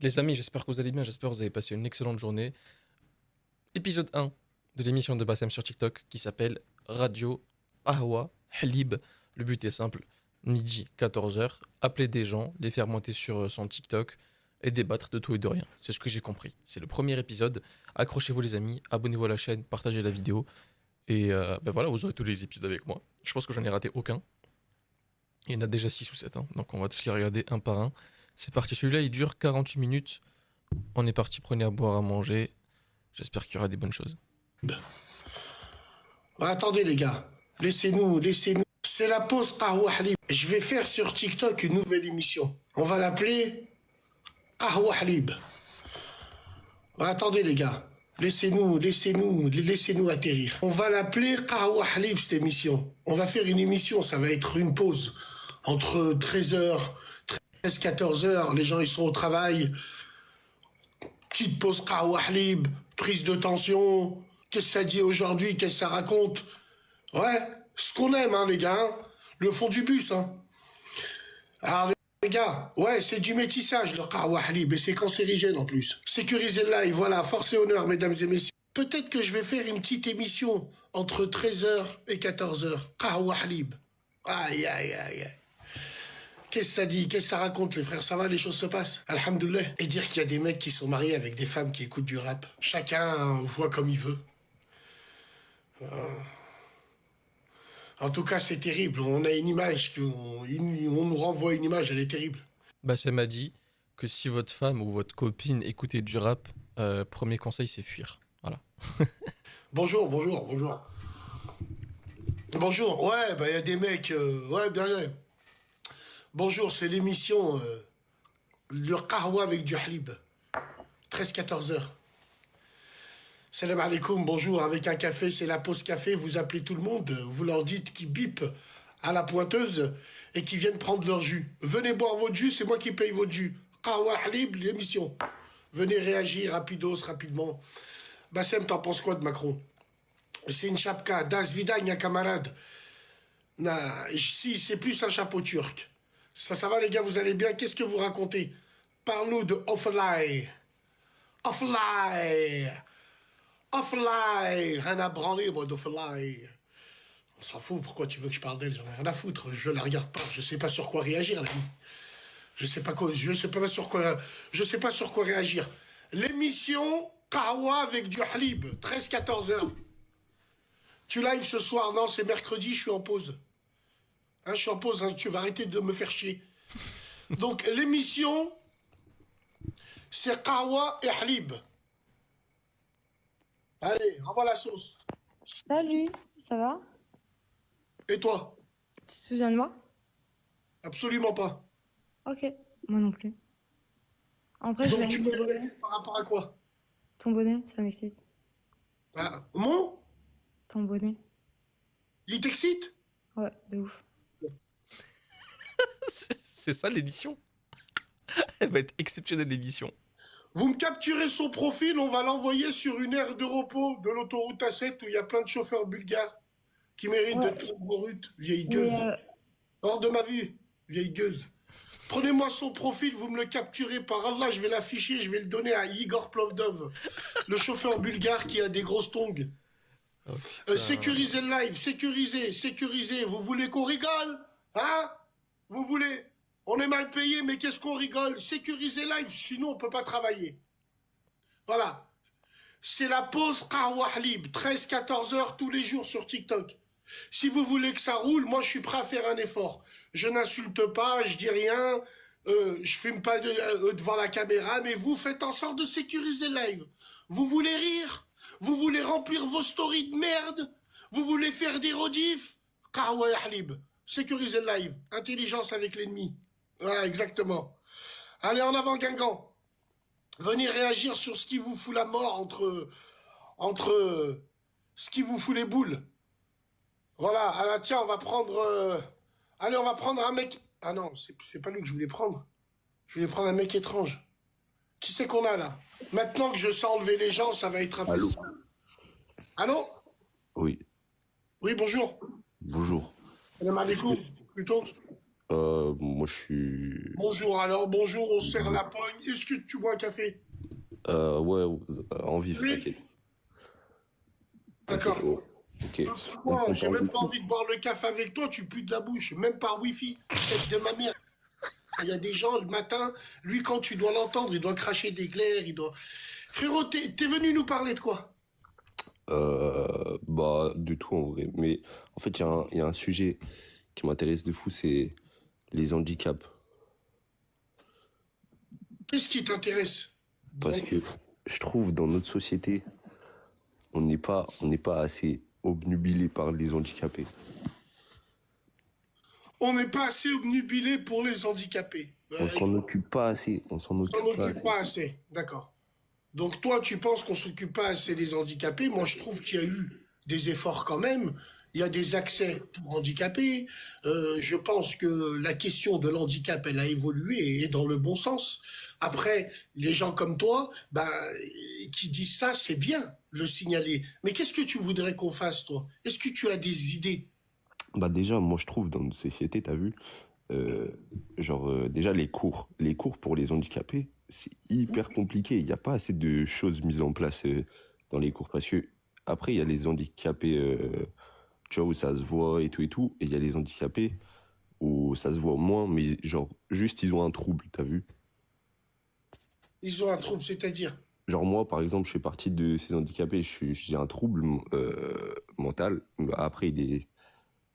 Les amis, j'espère que vous allez bien, j'espère que vous avez passé une excellente journée. Épisode 1 de l'émission de Bassem sur TikTok qui s'appelle Radio Ahwa Halib. Le but est simple, midi 14h, appeler des gens, les faire monter sur son TikTok et débattre de tout et de rien. C'est ce que j'ai compris. C'est le premier épisode. Accrochez-vous les amis, abonnez-vous à la chaîne, partagez la vidéo. Et ben voilà, vous aurez tous les épisodes avec moi. Je pense que j'en ai raté aucun. Il y en a déjà 6 ou 7, hein, donc on va tous les regarder un par un. C'est parti, celui-là il dure 48 minutes. On est parti, prenez à boire, à manger. J'espère qu'il y aura des bonnes choses. Attendez les gars, laissez-nous. C'est la pause Qahwa Halib. Je vais faire sur TikTok une nouvelle émission. On va l'appeler Qahwa Halib. Attendez les gars, laissez-nous atterrir. On va l'appeler Qahwa Halib cette émission. On va faire une émission, ça va être une pause entre 13h, 14h, les gens ils sont au travail. Petite pause Qahwa Halib, prise de tension. Qu'est-ce que ça dit aujourd'hui? Qu'est-ce que ça raconte? Ouais, ce qu'on aime, hein, les gars. Hein. Le fond du bus, hein. Alors, les gars, ouais, c'est du métissage, le Qahwa Halib, et c'est cancérigène en plus. Sécurisez le live, voilà, force et honneur, mesdames et messieurs. Peut-être que je vais faire une petite émission entre 13h et 14h. Qahwa Halib. Aïe, aïe, aïe, aïe. Qu'est-ce que ça dit? Qu'est-ce que ça raconte, les frères? Ça va, les choses se passent? Alhamdoulilah. Et dire qu'il y a des mecs qui sont mariés avec des femmes qui écoutent du rap. Chacun voit comme il veut. En tout cas, c'est terrible. On a une image, on nous renvoie une image, elle est terrible. Bassem m'a dit que si votre femme ou votre copine écoutait du rap, premier conseil c'est fuir. Voilà. Bonjour. Bonjour, ouais, bah il y a des mecs, ouais, bien. Bonjour, c'est l'émission Le Qahwa avec du Halib. 13-14 heures. Salam alaikum, bonjour, avec un café, c'est la pause café, vous appelez tout le monde, vous leur dites qu'ils bipent à la pointeuse et qu'ils viennent prendre leur jus. Venez boire votre jus, c'est moi qui paye votre jus. Qahwa Halib, l'émission. Venez réagir rapidement. Bassem, t'en penses quoi de Macron? C'est une chapka, das vidania camarade. Si, c'est plus un chapeau turc. Ça va les gars, vous allez bien? Qu'est-ce que vous racontez? Parle-nous de Offline. Rien à branler, moi, d'Offline. On s'en fout, pourquoi tu veux que je parle d'elle? J'en ai rien à foutre, je la regarde pas, je sais pas sur quoi réagir, l'ami. Je sais pas sur quoi réagir. L'émission Qahwa avec du Halib, 13-14 heures. Tu live ce soir? Non, c'est mercredi, je suis en pause. Hein, je suis en pause, hein, tu vas arrêter de me faire chier. Donc, l'émission, c'est Qahwa et Halib. Allez, envoie la sauce. Salut, ça va? Et toi? Tu te souviens de moi? Absolument pas. Ok, moi non plus. En vrai, je Donc, tu vais me connais par rapport à quoi? ton bonnet, ça m'excite. Ah, mon? Ton bonnet. Il t'excite? Ouais, de ouf. C'est ça l'émission. Elle va être exceptionnelle l'émission. Vous me capturez son profil, on va l'envoyer sur une aire de repos de l'autoroute A7 où il y a plein de chauffeurs bulgares qui méritent Ouais. de prendre en route, vieille Mais, gueuse. Hors de ma vue, vieille gueuse. Prenez-moi son profil, vous me le capturez par Allah, je vais l'afficher, je vais le donner à Igor Plovdov, le chauffeur bulgare qui a des grosses tongs. Oh, putain. Sécurisez le live, sécurisez. Vous voulez qu'on rigole? Hein? Vous voulez? On est mal payé, mais qu'est-ce qu'on rigole? Sécurisez live, sinon on peut pas travailler. Voilà. C'est la pause Qahwa Halib, 13-14 heures tous les jours sur TikTok. Si vous voulez que ça roule, moi je suis prêt à faire un effort. Je n'insulte pas, je dis rien, je filme pas devant la caméra, mais vous faites en sorte de sécuriser le live. Vous voulez rire? Vous voulez remplir vos stories de merde? Vous voulez faire des rediffs? Qahwa Halib, sécurisez le live. Intelligence avec l'ennemi. Voilà, exactement. Allez, en avant, Guingamp. Venez réagir sur ce qui vous fout la mort entre ce qui vous fout les boules. Voilà, ah, tiens, on va prendre... allez, on va prendre un mec... Ah non, c'est pas lui que je voulais prendre. Je voulais prendre un mec étrange. Qui c'est qu'on a là? Maintenant que je sais enlever les gens, ça va être un peu... Allô? Allô? Oui, Oui, bonjour. bonjour. Salam alaikum, plutôt. Moi, je suis. Bonjour, alors bonjour, on serre la pogne. Est-ce que tu bois un café? Ouais, en vif, Oui, t'inquiète. T'inquiète, d'accord. oh. Ok. Moi, On j'ai parle de même pas tout. envie de boire le café avec toi, tu pues de la bouche, même par Wi-Fi. Tête de ma mère. Il y a des gens le matin, lui, quand tu dois l'entendre, il doit cracher des glaires, il doit. Frérot, t'es venu nous parler de quoi? Bah, de tout en vrai. Mais en fait, il y a un sujet qui m'intéresse de fou, c'est les handicaps. Qu'est-ce qui t'intéresse? Parce Bon, que je trouve dans notre société, on n'est pas assez obnubilé par les handicapés. on n'est pas assez obnubilé pour les handicapés. On s'en occupe pas assez. On s'en On s'en occupe pas occupe assez. pas assez, d'accord. Donc toi, tu penses qu'on s'occupe pas assez des handicapés. Moi, je trouve qu'il y a eu des efforts quand même. Il y a des accès pour handicapés. Je pense que la question de l'handicap, elle a évolué et est dans le bon sens. Après, les gens comme toi, bah, qui disent ça, c'est bien le signaler. Mais qu'est-ce que tu voudrais qu'on fasse, toi? Est-ce que tu as des idées? Bah déjà, moi je trouve dans notre société, t'as vu, euh, déjà les cours pour les handicapés, c'est hyper compliqué. Il n'y a pas assez de choses mises en place dans les cours parce que après il y a les handicapés, tu vois, où ça se voit et tout, et il y a les handicapés où ça se voit moins, mais genre juste ils ont un trouble, t'as vu? Ils ont un trouble, c'est-à-dire. Genre moi par exemple, je fais partie de ces handicapés, j'ai un trouble mental. Après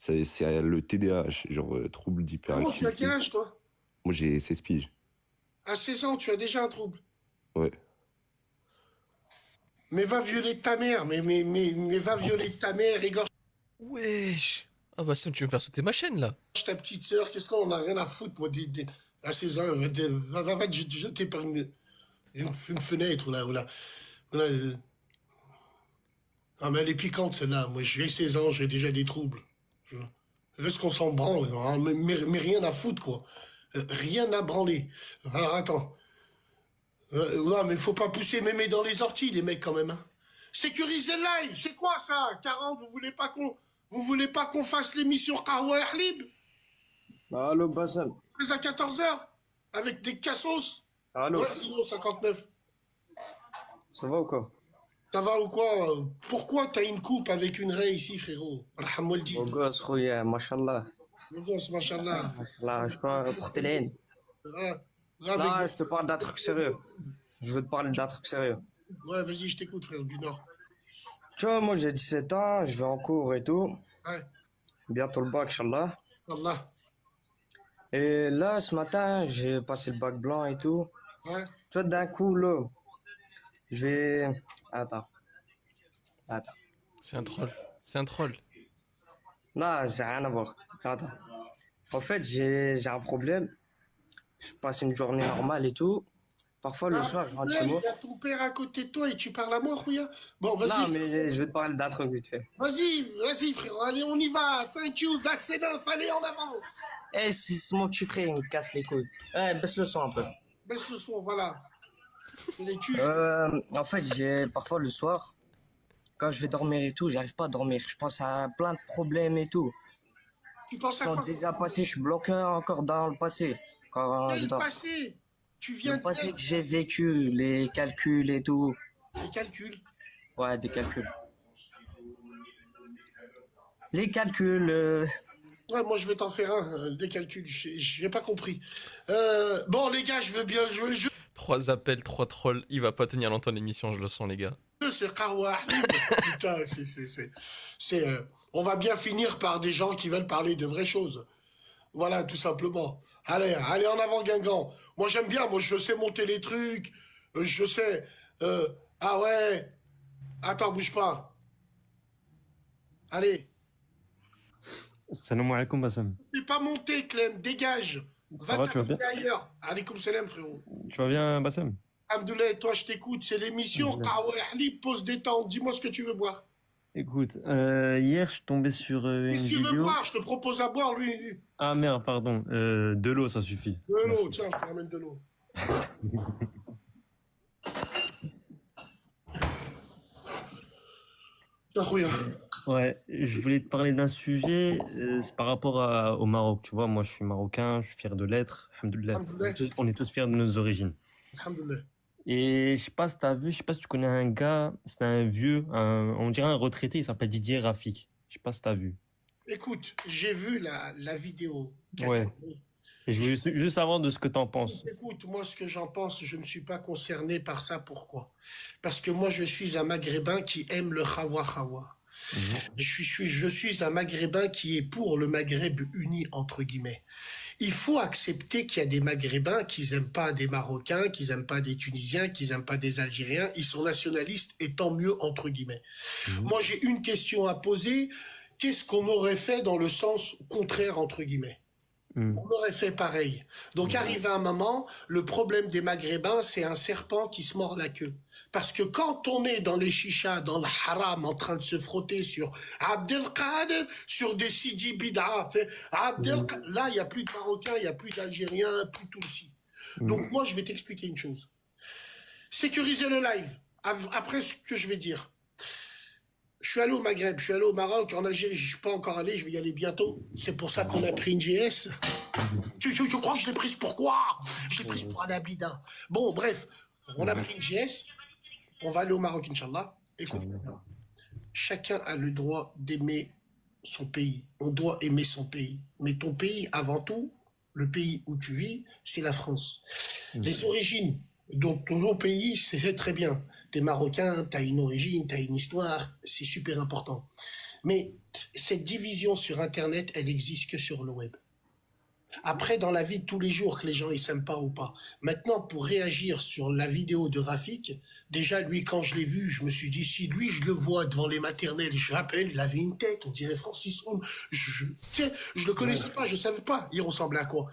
c'est le TDAH, trouble Frérot, tu as quel d'hyperactivité. âge, toi? Moi, j'ai 16 piges. À 16 ans, tu as déjà un trouble. Ouais. Mais va violer ta mère, mais va violer ta mère, égorge Wesh. Ah bah ça, tu veux me faire sauter ma chaîne là. ta petite sœur, qu'est-ce qu'on a rien à foutre, moi, à 16 ans, va te jeter par une fenêtre, là. Ah, mais elle est piquante, celle-là. Moi, j'ai 16 ans, j'ai déjà des troubles. Est-ce qu'on s'en branle, hein, mais rien à foutre, quoi. Rien à branler. Alors, attends. Non, mais faut pas pousser mémé dans les orties, les mecs, quand même, hein. Sécuriser le live, c'est quoi ça? 40, vous voulez pas qu'on fasse l'émission Qahwa Ahlib? Allô, Bassem. À 14 heures avec des cassos. Allô, Ouais, sinon 59. ça va ou quoi? Ça va ou quoi? Pourquoi t'as une coupe avec une raie ici, frérot? Alhamdoulilah. Beau gosse, Rouya, machallah. Le gosse, machallah. Machallah, je peux porter les haines. Avec... Là, je te parle d'un truc sérieux. Je veux te parler d'un truc sérieux. Ouais, vas-y, je t'écoute, frère, du Nord. Tu vois, moi j'ai 17 ans, je vais en cours et tout. Ouais, Bientôt le bac, Inch'Allah. Allah. Et là, ce matin, j'ai passé le bac blanc et tout. Ouais. Tu vois, d'un coup, là, je vais. Attends, attends. C'est un troll. C'est un troll. Non, j'ai rien à voir. Attends. En fait, j'ai un problème. Je passe une journée normale et tout. Parfois, le soir, je rentre chez Là, moi. il y a ton père à côté de toi et tu parles à moi, Rouya. Bon, Non, vas-y. mais je vais te parler d'un truc vite fait. Vas-y, frère. Allez, on y va. Thank you, that's enough. Allez, en avant. Eh, c'est mon petit frère, il me casse les couilles. Eh, baisse le son un peu. Baisse le son, voilà. Les tuches. En fait, j'ai parfois le soir, quand je vais dormir et tout, j'arrive pas à dormir. Je pense à plein de problèmes et tout. Tu Qui penses à sont quoi? déjà passés, je suis bloqué encore dans le passé. Quand je Quel dors. passé? Tu viens Le de passé faire que j'ai vécu, les calculs et tout. les calculs. Ouais, des calculs. Les calculs, Ouais, moi je vais t'en faire un, des calculs. J'ai pas compris. Bon, les gars, je veux bien jouer le jeu. 3 appels, 3 trolls. Il va pas tenir longtemps l'émission, je le sens, les gars. C'est Qahwa Ahlib. Putain, on va bien finir par des gens qui veulent parler de vraies choses. Voilà, tout simplement. Allez en avant, Guingamp. Moi, j'aime bien. Moi, je sais monter les trucs. Je sais. Ah ouais. Attends, bouge pas. Allez. Salam alaikum Bassem. T'es pas monté, Clem. Dégage. Ça Va va, tu vas bien? t'arrêter ailleurs. Alaikum salam, frérot. Tu vas bien Bassem? Abdoulaye, toi, je t'écoute. C'est l'émission Alhamdoulilah. Qahwa Ahlib, pause détente. Dis-moi ce que tu veux boire. Écoute, hier je suis tombé sur une Qu'est-ce que tu veux vidéo. boire? Je te propose à boire, lui. Ah merde, pardon. De l'eau, ça suffit. De l'eau, Merci. tiens, je te ramène de l'eau. Tiens, regarde. Ouais, je voulais te parler d'un sujet, c'est par rapport au Maroc. Tu vois, moi, je suis marocain, je suis fier de l'être. Alhamdoulilah. Alhamdoulilah. On est tous fiers de nos origines. Alhamdoulilah. Et je sais pas si t'as vu, je sais pas si tu connais un gars, c'est un vieux, on dirait un retraité, il s'appelle Didier Rafik. Je sais pas si t'as vu. Écoute, j'ai vu la vidéo qu'a Ouais. tournée. Et je voulais juste savoir de ce que t'en penses. Écoute, moi, ce que j'en pense, je ne suis pas concerné par ça. Pourquoi? Parce que moi, je suis un Maghrébin qui aime le Hawa Hawa. Mhm. Je suis un Maghrébin qui est pour le Maghreb uni, entre guillemets. Il faut accepter qu'il y a des Maghrébins qui n'aiment pas des Marocains, qui n'aiment pas des Tunisiens, qui n'aiment pas des Algériens. Ils sont nationalistes et tant mieux, entre guillemets. Mhm. Moi, j'ai une question à poser. Qu'est-ce qu'on aurait fait dans le sens contraire, entre guillemets? Mhm. On aurait fait pareil. Donc, arrivé à un moment, le problème des Maghrébins, c'est un serpent qui se mord la queue. Parce que quand on est dans les chichas, dans le haram, en train de se frotter sur Abdelkader, sur des Sidi Bid'a, tu sais, là, il n'y a plus de Marocains, il n'y a plus d'Algériens, plus tout aussi. Donc, moi, je vais t'expliquer une chose. Sécuriser le live. Après ce que je vais dire. Je suis allé au Maghreb, je suis allé au Maroc, en Algérie, je ne suis pas encore allé, je vais y aller bientôt. C'est pour ça qu'on a pris une GS. Tu crois que je l'ai prise pourquoi? Je l'ai prise pour aller à Blida. Bon, bref, on a pris une GS, on va aller au Maroc, Inch'Allah. Écoute, chacun a le droit d'aimer son pays. On doit aimer son pays. Mais ton pays, avant tout, le pays où tu vis, c'est la France. Les origines de ton pays, c'est très bien. T'es marocain, t'as une origine, t'as une histoire, c'est super important. Mais cette division sur Internet, elle existe que sur le web. Après, dans la vie de tous les jours, que les gens ils s'aiment pas ou pas. Maintenant, pour réagir sur la vidéo de Rafik, déjà lui, quand je l'ai vu, je me suis dit, si lui, je le vois devant les maternelles, je rappelle, il avait une tête, on dirait Francis Homme. Tu sais, je le connaissais pas, je savais pas, il ressemblait à quoi.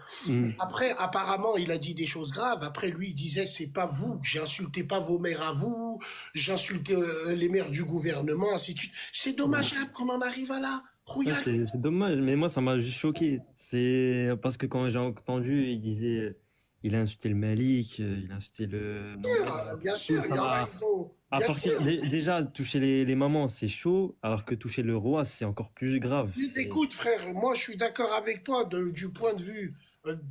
Après, apparemment, il a dit des choses graves. Après, lui, il disait, c'est pas vous, j'insultais pas vos mères à vous, j'insultais les mères du gouvernement, ainsi de suite. C'est dommageable qu'on en arrive à là. Ouais, Regarde. c'est dommage, mais moi ça m'a juste choqué. C'est parce que quand j'ai entendu, il disait, il a insulté le Malik, il a insulté le. Bien sûr, il y en a, ils ont. À Bien partir, sûr. déjà, toucher les mamans, c'est chaud, alors que toucher le roi, c'est encore plus grave. Écoute, frère, moi je suis d'accord avec toi du point de vue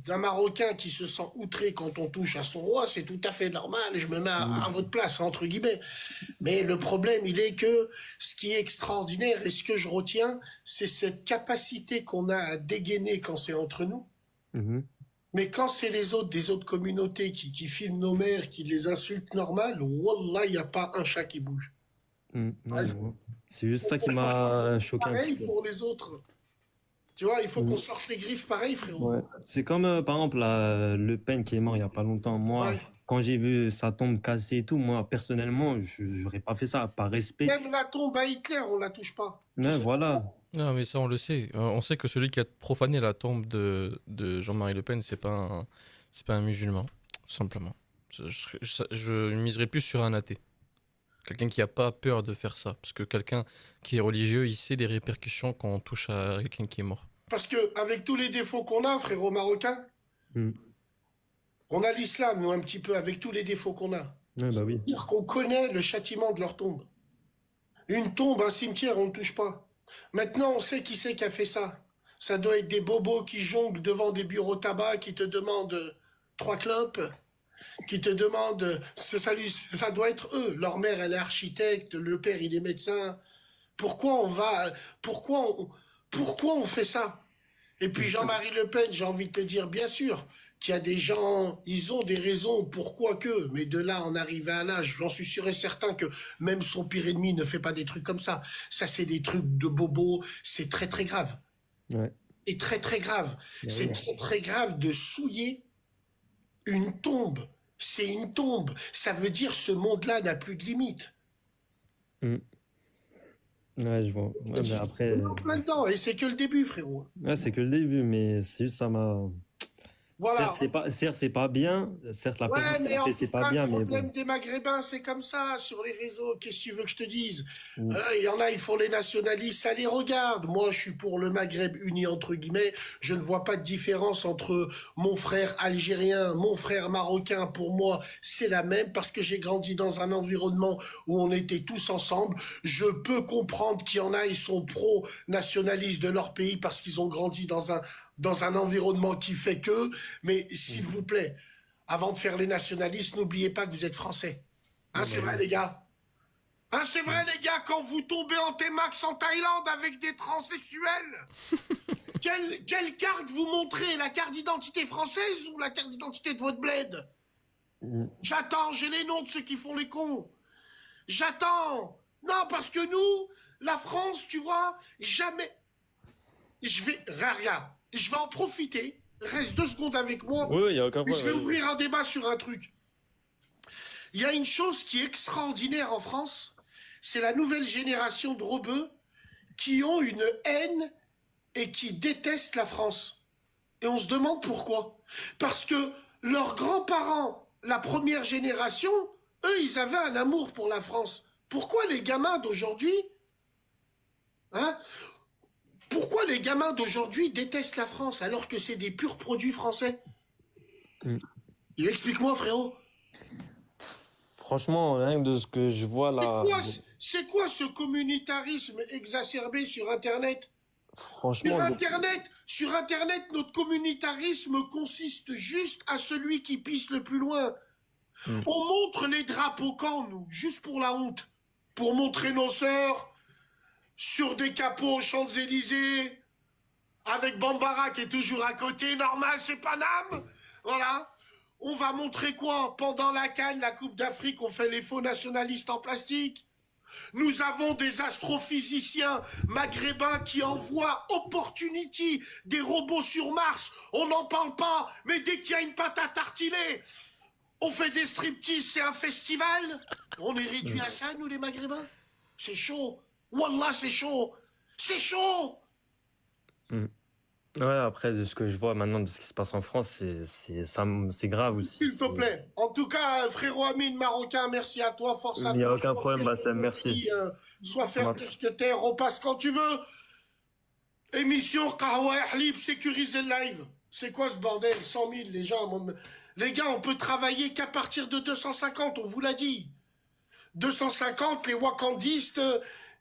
d'un Marocain qui se sent outré quand on touche à son roi, c'est tout à fait normal, je me mets à votre place, entre guillemets. Mais le problème, il est que ce qui est extraordinaire et ce que je retiens, c'est cette capacité qu'on a à dégainer quand c'est entre nous. Mhm. Mais quand c'est les autres, des autres communautés qui filment nos mères, qui les insultent normal, wallah, il n'y a pas un chat qui bouge. Ouais, je vois. C'est juste ça qui m'a choqué un petit Pareil peu. pour les autres. Tu vois, il faut qu'on Mhm. sorte les griffes pareil, frérot. Ouais. C'est comme, par exemple, Le Pen qui est mort il n'y a pas longtemps. Moi, Ouais. quand j'ai vu sa tombe cassée et tout, moi, personnellement, je n'aurais pas fait ça par respect. Même la tombe à Hitler, on la touche pas. Ouais, voilà. Non, mais ça, on le sait. On sait que celui qui a profané la tombe de Jean-Marie Le Pen, c'est pas un musulman, tout simplement. Je miserais plus sur un athée. Quelqu'un qui a pas peur de faire ça. Parce que quelqu'un qui est religieux, il sait les répercussions quand on touche à quelqu'un qui est mort. Parce que avec tous les défauts qu'on a, frérot marocain, Mm. on a l'islam, nous, un petit peu, avec tous les défauts qu'on a. Ouais, bah oui. C'est-à-dire qu'on connaît le châtiment de leur tombe. Une tombe, un cimetière, on ne touche pas. Maintenant, on sait qui c'est qui a fait ça. Ça doit être des bobos qui jonglent devant des bureaux tabac, qui te demandent 3 clopes, qui te demandent... Ça doit être eux. Leur mère, elle est architecte, le père, il est médecin. Pourquoi on va... Pourquoi on fait ça? Et puis Jean-Marie Le Pen, j'ai envie de te dire, bien sûr, qu'il y a des gens, ils ont des raisons, pourquoi que, mais de là en arriver à l'âge, j'en suis sûr et certain que même son pire ennemi ne fait pas des trucs comme ça. Ça, c'est des trucs de bobo, c'est très très grave. Ouais. Et très très grave. Bah C'est oui. très très grave de souiller une tombe. C'est une tombe. Ça veut dire ce monde-là n'a plus de limite. Mm. Ouais, je vois. Ouais, mais après, On est en plein dedans, et c'est que le début, frérot. ouais, c'est que le début, mais c'est juste ça m'a. Voilà. Certes, c'est pas bien. Certes, la façon Ouais, que mais c'est en fait, tout c'est pas cas, bien, le mais problème bon. des Maghrébins, c'est comme ça sur les réseaux. Qu'est-ce que tu veux que je te dise? Mm. Il y en a, ils font les nationalistes, ça les regarde. Moi, je suis pour le Maghreb uni, entre guillemets. Je ne vois pas de différence entre mon frère algérien, mon frère marocain. Pour moi, c'est la même parce que j'ai grandi dans un environnement où on était tous ensemble. Je peux comprendre qu'il y en a, ils sont pro-nationalistes de leur pays parce qu'ils ont grandi dans un environnement qui fait que. Mais s'il vous plaît, avant de faire les nationalistes, n'oubliez pas que vous êtes français. Hein, Ah c'est bah vrai, oui. les gars? Hein, c'est vrai, les gars, quand vous tombez en T-Max en Thaïlande avec des transsexuels, quelle carte vous montrez? La carte d'identité française ou la carte d'identité de votre bled? Mm. J'attends, j'ai les noms de ceux qui font les cons. J'attends. Non, parce que nous, la France, tu vois, jamais. Regarde, je vais en profiter. Reste 2 secondes avec moi. Oui, il y a aucun Mais je vais problème. ouvrir un débat sur un truc. Il y a une chose qui est extraordinaire en France, c'est la nouvelle génération de rebeux qui ont une haine et qui détestent la France. Et on se demande pourquoi. Parce que leurs grands-parents, la première génération, eux, ils avaient un amour pour la France. Pourquoi les gamins d'aujourd'hui, hein, pourquoi les gamins d'aujourd'hui détestent la France alors que c'est des purs produits français? Mm. Explique-moi, frérot. Franchement, rien que de ce que je vois là, C'est quoi ce communautarisme exacerbé sur Internet? franchement, Sur Internet, notre communautarisme consiste juste à celui qui pisse le plus loin. Mm. On montre les drapeaux quand, nous, juste pour la honte. Pour montrer nos sœurs sur des capots aux Champs-Élysées, avec Bambara qui est toujours à côté, normal, c'est Paname. Voilà. On va montrer quoi? Pendant la CAN, la Coupe d'Afrique, on fait les faux nationalistes en plastique. Nous avons des astrophysiciens maghrébins qui envoient Opportunity, des robots sur Mars. On n'en parle pas, mais dès qu'il y a une pâte à tartiner, on fait des striptease, c'est un festival. On est réduit à ça, nous les Maghrébins. C'est chaud. Wallah, c'est chaud. C'est chaud. ouais, après, de ce que je vois maintenant, de ce qui se passe en France, c'est grave aussi. S'il te plaît. En tout cas, frérot Amine marocain, merci à toi. Force à Il n'y a toi. aucun Sois problème, fier Bassem, de ton merci. pays, sois Ça fier marche. de ce que t'es. Repasse quand tu veux. Émission Kahwa et Halib, sécuriser le live. C'est quoi ce bordel? 100 000, les gens. Les gars, on peut travailler qu'à partir de 250, on vous l'a dit. 250, les wakandistes,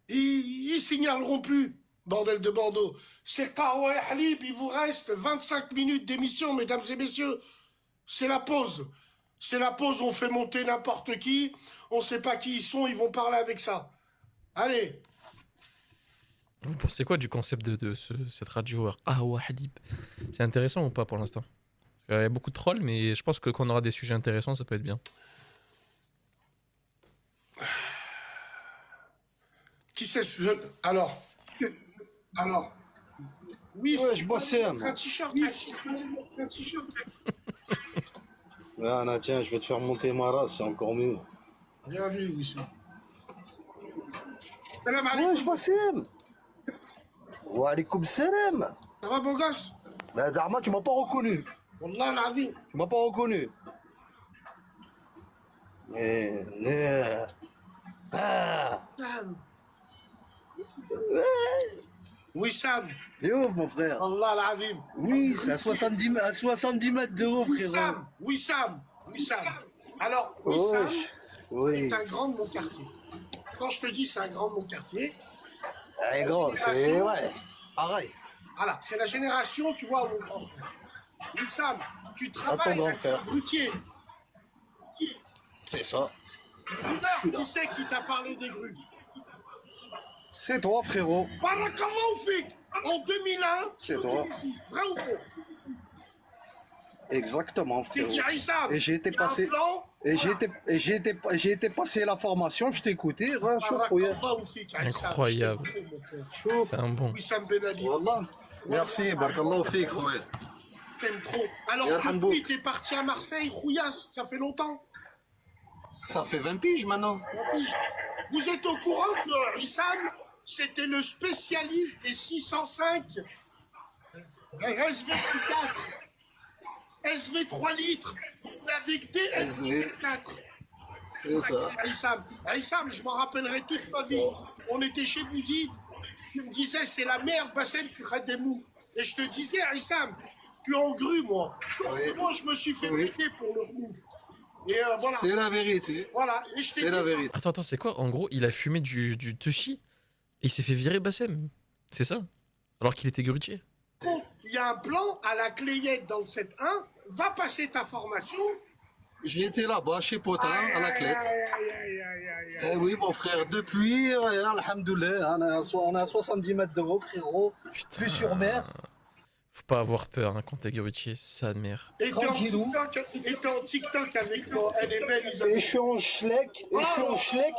ils signaleront plus. Bordel de Bordeaux. C'est Kahwa et Halib, il vous reste 25 minutes d'émission, mesdames et messieurs. C'est la pause. C'est la pause, on fait monter n'importe qui. On sait pas qui ils sont, ils vont parler avec ça. Allez. Vous pensez quoi du concept de cette radio Ahwa Halib? C'est intéressant ou pas pour l'instant? Il y a beaucoup de trolls, mais je pense que quand on aura des sujets intéressants, ça peut être bien. Qui c'est Alors. Oui, Ouais, je bossais, un moi. t-shirt. Un t-shirt. Ah, non, tiens, je vais te faire monter ma race, c'est encore mieux. Bien vu, Wissam. Salam Ouais, alaikum. je bossais. Wa alaikum salam. Ça va, beau gosse? Bah, Darma, tu m'as pas reconnu. Wallah, l'azim. Tu m'as pas reconnu. Ah. Sam. Wissam. C'est ouf, mon frère. Wallah, l'azim. Oui, c'est à 70 mètres de haut, frérot. Wissam. Alors, Oui, Wissam oui. est un grand de mon quartier. Quand je te dis c'est un grand de mon quartier, Eh, gros, c'est... Ouais, pareil. voilà, c'est la génération, tu vois, mon grand frère. Wissam, tu ton travailles grand avec frère. un routier. C'est ça. Qui c'est qui t'a parlé des grues? C'est toi, frérot. Barakallahu fik. En 2001, C'est toi. ici. Vrai ou faux? Exactement, Tu frérot. dis Issam. Et j'ai été il y a un passé... plan. J'ai été passer la formation, je t'ai écouté. Ouais, chaud, frère. Barakallahu fik, Issam. Incroyable. Je t'aime trop, mon frère. Chaud. C'est un bon. Wissam Ben Ali. Wallah. Merci, barakallahu fik, khoya. T'aimes trop. Alors, Yarhambouk. depuis, t'es parti à Marseille, Rouillas, ça fait longtemps. Ça fait 20 piges maintenant. Vous êtes au courant que Issam, c'était le spécialiste des 605 SVQ4. SV 3 litres avec des SV 4. C'est ça. Aïssam, je m'en rappellerai toute ma vie. On était chez Bouzid, tu me disais c'est la merde, Bassem qui rate des mous. Et je te disais, Aïssam, tu es engru, moi. Moi, je me suis fait péter pour le mou. Et voilà. C'est la vérité. Voilà. Et je t'ai C'est la dit, vérité. Attends, c'est quoi? En gros, il a fumé du Tushi et il s'est fait virer Bassem. C'est ça? Alors qu'il était grutier. il y a un plan à la Clayette dans le 7-1, va passer ta formation. J'ai été là-bas, chez Potin, à la Clette. Eh oui, mon frère, depuis, alhamdoulilah, on a 70 mètres de haut, frérot. Putain. Vue sur mer. Faut pas avoir peur hein, quand t'es grutier, ça de mère. Et t'es Tranquillou. en TikTok avec toi, elle est belle, Et Isabelle. je suis en schleck,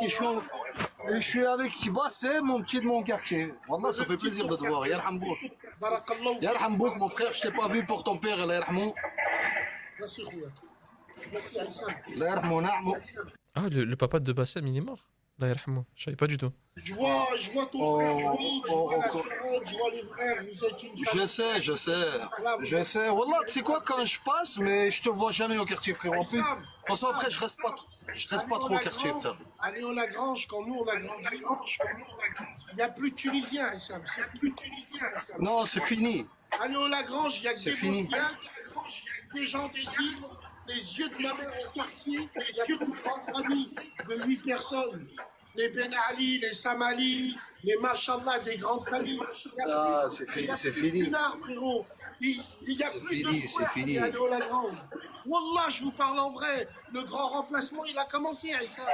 et je suis avec Bassem, mon petit de mon quartier. Wallah, ça fait plaisir de te voir. Yarhambouk. Barakallah. Yarhambouk, mon frère, je t'ai pas vu pour ton père, Allah yarhamou. Merci, Khouya. Merci, Aïssam. Allah yarhamou, na'mou. Ah, le papa de Bassem, il est mort. Allah yarhamou. Je savais pas du tout. Je vois ton frère Johnny, je vois la sœur, je vois les frères, vous êtes une famille. Je sais. Wallah, tu sais quoi, quand je passe, mais je te vois jamais au quartier, frère. En plus, de toute façon, après, je reste pas trop au quartier, frère. Allez au Lagrange, quand nous on a grandi, il n'y a plus de Tunisiens, Aïssam. C'est plus de Tunisiens, Aïssam. Non, c'est fini. Allez au Lagrange, il y a que C'est des fini. Bosniens, des gens des îles, les yeux de ma mère au quartier, les yeux de une grande famille de 8 personnes. Les Ben Ali, les Samali, les Machallah, des grandes familles. Ah, c'est fini, c'est fini. Pinard, frérot. Il y a C'est plus fini, de c'est frères fini. qui allaient au Lagrange. Wallah, je vous parle en vrai. Le grand remplacement, il a commencé, Aïssa.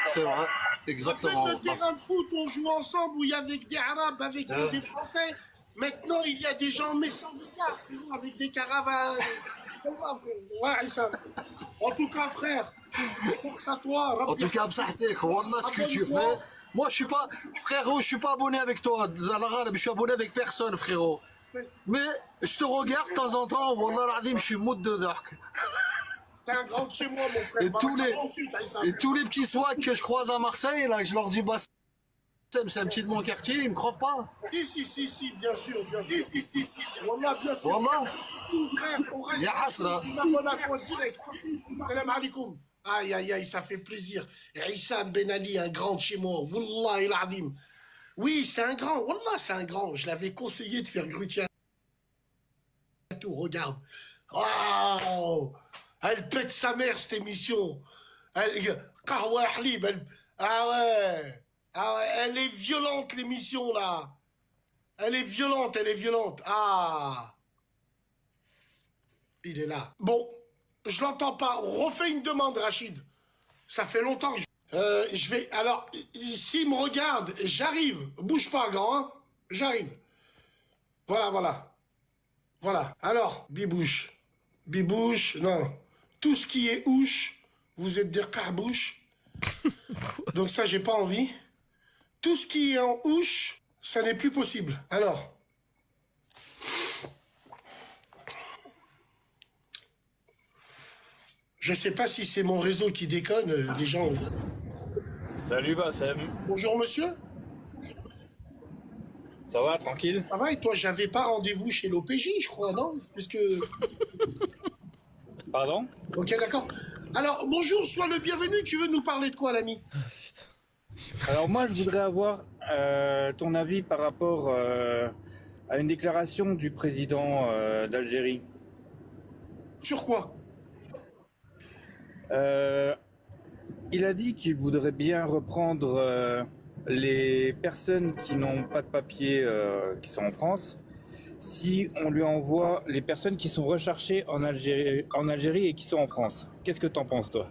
C'est vrai, exactement. Le terrain de foot, on joue ensemble où il y avait des Arabes, avec des Français. Maintenant, il y a des gens méchants de gars, frérot, avec des caravanes. Ouais, Aïssa. En tout cas, frère, force à toi. En tout cas, Bsahtek, Wallah, ce que tu fais. Moi, je suis pas, frérot, je suis pas abonné avec toi. Zalagha, je suis abonné avec personne, frérot. Mais je te regarde de temps en temps, Wallah, l'Adim, je suis mood de dark. T'es un grand de chez moi, mon frère. Et tous les petits swags que je croise à Marseille, là, que je leur dis, bah, c'est un petit de mon quartier, ils me croient pas. Si, bien sûr, bien sûr. Si. Wallah, bien sûr. Wallah. Frère, on reste. Ya hasra. Il m'abonne à toi direct. Salam alaikum. Aïe, ça fait plaisir. Issa Ben Ali, un grand de chez moi. Wallah il adim. Oui, c'est un grand. Wallah, c'est un grand. Je l'avais conseillé de faire grutier. Tout, regarde. Waouh. Elle pète sa mère, cette émission. Kahwa Halib. Ah ouais, elle est violente, l'émission, là. Elle est violente. Ah. Il est là. Bon, je l'entends pas. Refais une demande, Rachid. Ça fait longtemps que je vais... Alors, s'il me regarde, j'arrive. Bouge pas, grand, hein. J'arrive. Voilà. Alors, Bibouche, non. Tout ce qui est ouche, vous êtes des carbouches. Donc ça, j'ai pas envie. Tout ce qui est en ouche, ça n'est plus possible. Alors... Je sais pas si c'est mon réseau qui déconne, les gens... Salut Bassem, Bonjour, monsieur. ça va, tranquille? Ça va, et toi, j'avais pas rendez-vous chez l'OPJ, je crois, non? Puisque... Pardon? Ok, d'accord. Alors, bonjour, sois le bienvenu. Tu veux nous parler de quoi, l'ami? Ah, putain. Alors moi je voudrais avoir ton avis par rapport à une déclaration du président d'Algérie. Sur quoi? Il a dit qu'il voudrait bien reprendre les personnes qui n'ont pas de papier qui sont en France, si on lui envoie les personnes qui sont recherchées en Algérie et qui sont en France. Qu'est-ce que t'en penses, toi?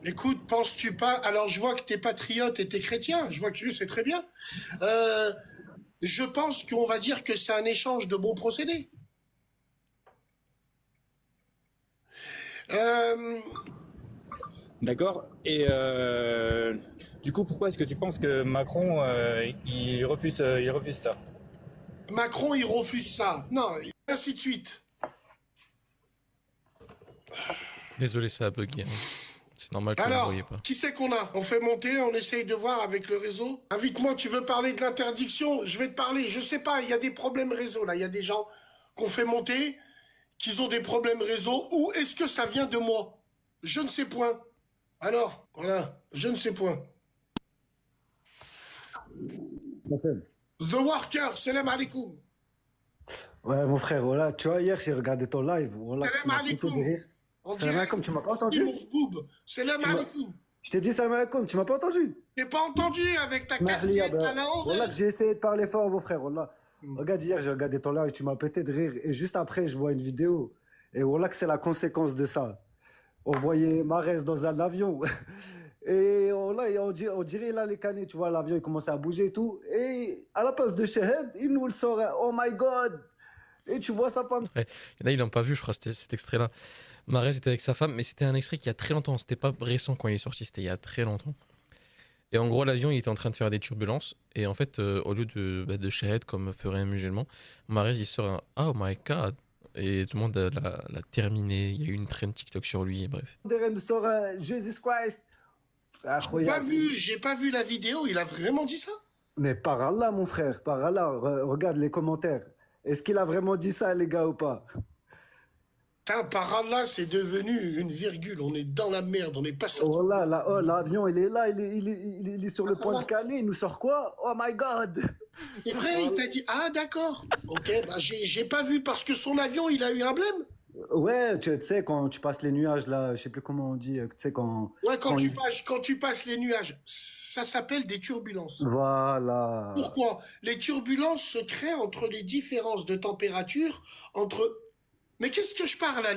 Écoute, penses-tu pas... Alors, je vois que t'es patriote et t'es chrétien. Je vois que c'est très bien. Je pense qu'on va dire que c'est un échange de bons procédés. D'accord. Et du coup, pourquoi est-ce que tu penses que Macron il refuse ça? Macron, il refuse ça. Non, ainsi de suite. Désolé, ça a bugué. hein. C'est normal que vous ne Alors, voyez pas. qui c'est qu'on a? On fait monter, on essaye de voir avec le réseau. Invite-moi, tu veux parler de l'interdiction? Je vais te parler. Je sais pas, il y a des problèmes réseau, là. Il y a des gens qu'on fait monter qu'ils ont des problèmes réseau ou est-ce que ça vient de moi? Je ne sais point. Alors, voilà, je ne sais point. Bassem. The Worker, salam alaikum. Ouais, mon frère, voilà, tu vois, hier, j'ai regardé ton live. Voilà, tu Salam m'as pété de alaikum. rire. En Salam direct alaikum, tu m'as pas du entendu? Mosboub. Salam Tu m'as- alaikum. Je t'ai dit salam alaikum, tu m'as pas entendu? T'es pas entendu avec ta Mahli, casquette à la voilà envers. que j'ai essayé de parler fort, mon frère, voilà. Regarde, hier, j'ai regardé ton live, tu m'as pété de rire. Et juste après, je vois une vidéo. Et voilà que c'est la conséquence de ça. On voyait Marès dans un avion. Et on dirait là les canets, tu vois, l'avion il commençait à bouger et tout. Et à la place de Shahed, il nous le sort. Oh my God! Et tu vois sa femme. Ouais. Il y en a, ils l'ont pas vu, je crois, cet extrait-là. Marès était avec sa femme, mais c'était un extrait qui a très longtemps. C'était pas récent quand il est sorti, c'était il y a très longtemps. Et en gros, l'avion, il était en train de faire des turbulences. Et en fait, au lieu de Shahed, comme ferait un musulman, Marès, il sort un Oh my God! Et tout le monde l'a terminé. Il y a eu une trend TikTok sur lui, et bref. Il nous sort un Jesus Christ. C'est incroyable. J'ai pas vu la vidéo, il a vraiment dit ça? Mais par Allah, mon frère, par Allah, regarde les commentaires. Est-ce qu'il a vraiment dit ça, les gars, ou pas? Putain, par Allah, c'est devenu une virgule. On est dans la merde, on n'est pas sorti. Oh là, là, oh, l'avion, il est là, il est sur le point de caler. Il nous sort quoi? Oh my God! C'est vrai, il t'a dit. Ah, d'accord. Ok, bah j'ai pas vu parce que son avion, il a eu un blême. Ouais, tu sais, quand tu passes les nuages, là, je sais plus comment on dit, tu sais, quand... Ouais, quand il- quand tu passes les nuages, ça s'appelle des turbulences. Voilà. Pourquoi? Les turbulences se créent entre les différences de température entre... Mais qu'est-ce que je parle là?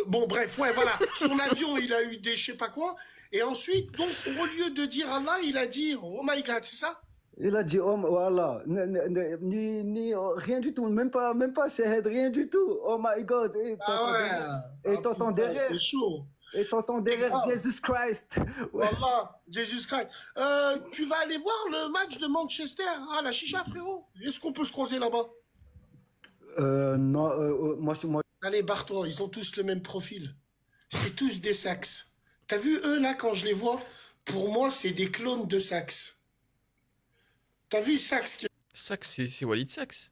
Bon, bref, ouais, voilà. Son avion, il a eu des je sais pas quoi. Et ensuite, donc, au lieu de dire Allah, il a dit Oh my God, c'est ça? Il a dit, oh, voilà, rien du tout, même pas Shahed, rien du tout. Oh my God. Et t'entends derrière, et t'entends putain, derrière, c'est chaud. et t'entends derrière grave. Jesus Christ. Ouais. Wallah, Jesus Christ. Tu vas aller voir le match de Manchester à la chicha, frérot? Est-ce qu'on peut se croiser là-bas? Non, moi, Allez, barre-toi, ils ont tous le même profil. C'est tous des Sax. T'as vu, eux, là, quand je les vois, pour moi, c'est des clones de Sax. T'as vu Sax qui Sax, c'est Walid Sax.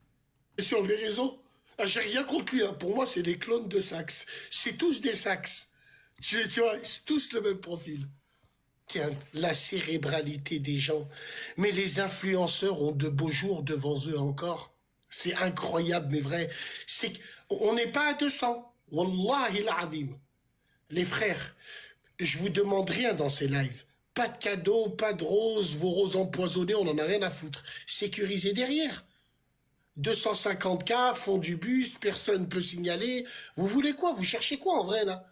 est sur les réseaux? Ah, j'ai rien contre lui, hein. Pour moi, c'est des clones de Sax. C'est tous des Sax. Tu vois, c'est tous le même profil. Tiens, la cérébralité des gens. Mais les influenceurs ont de beaux jours devant eux encore. C'est incroyable, mais vrai. C'est on n'est pas à 200. Wallahi l'azim. Les frères, je vous demande rien dans ces lives. Pas de cadeaux, pas de roses, vos roses empoisonnées, on n'en a rien à foutre. Sécurisez derrière. 250K, fond du bus, personne ne peut signaler. Vous voulez quoi? Vous cherchez quoi en vrai là?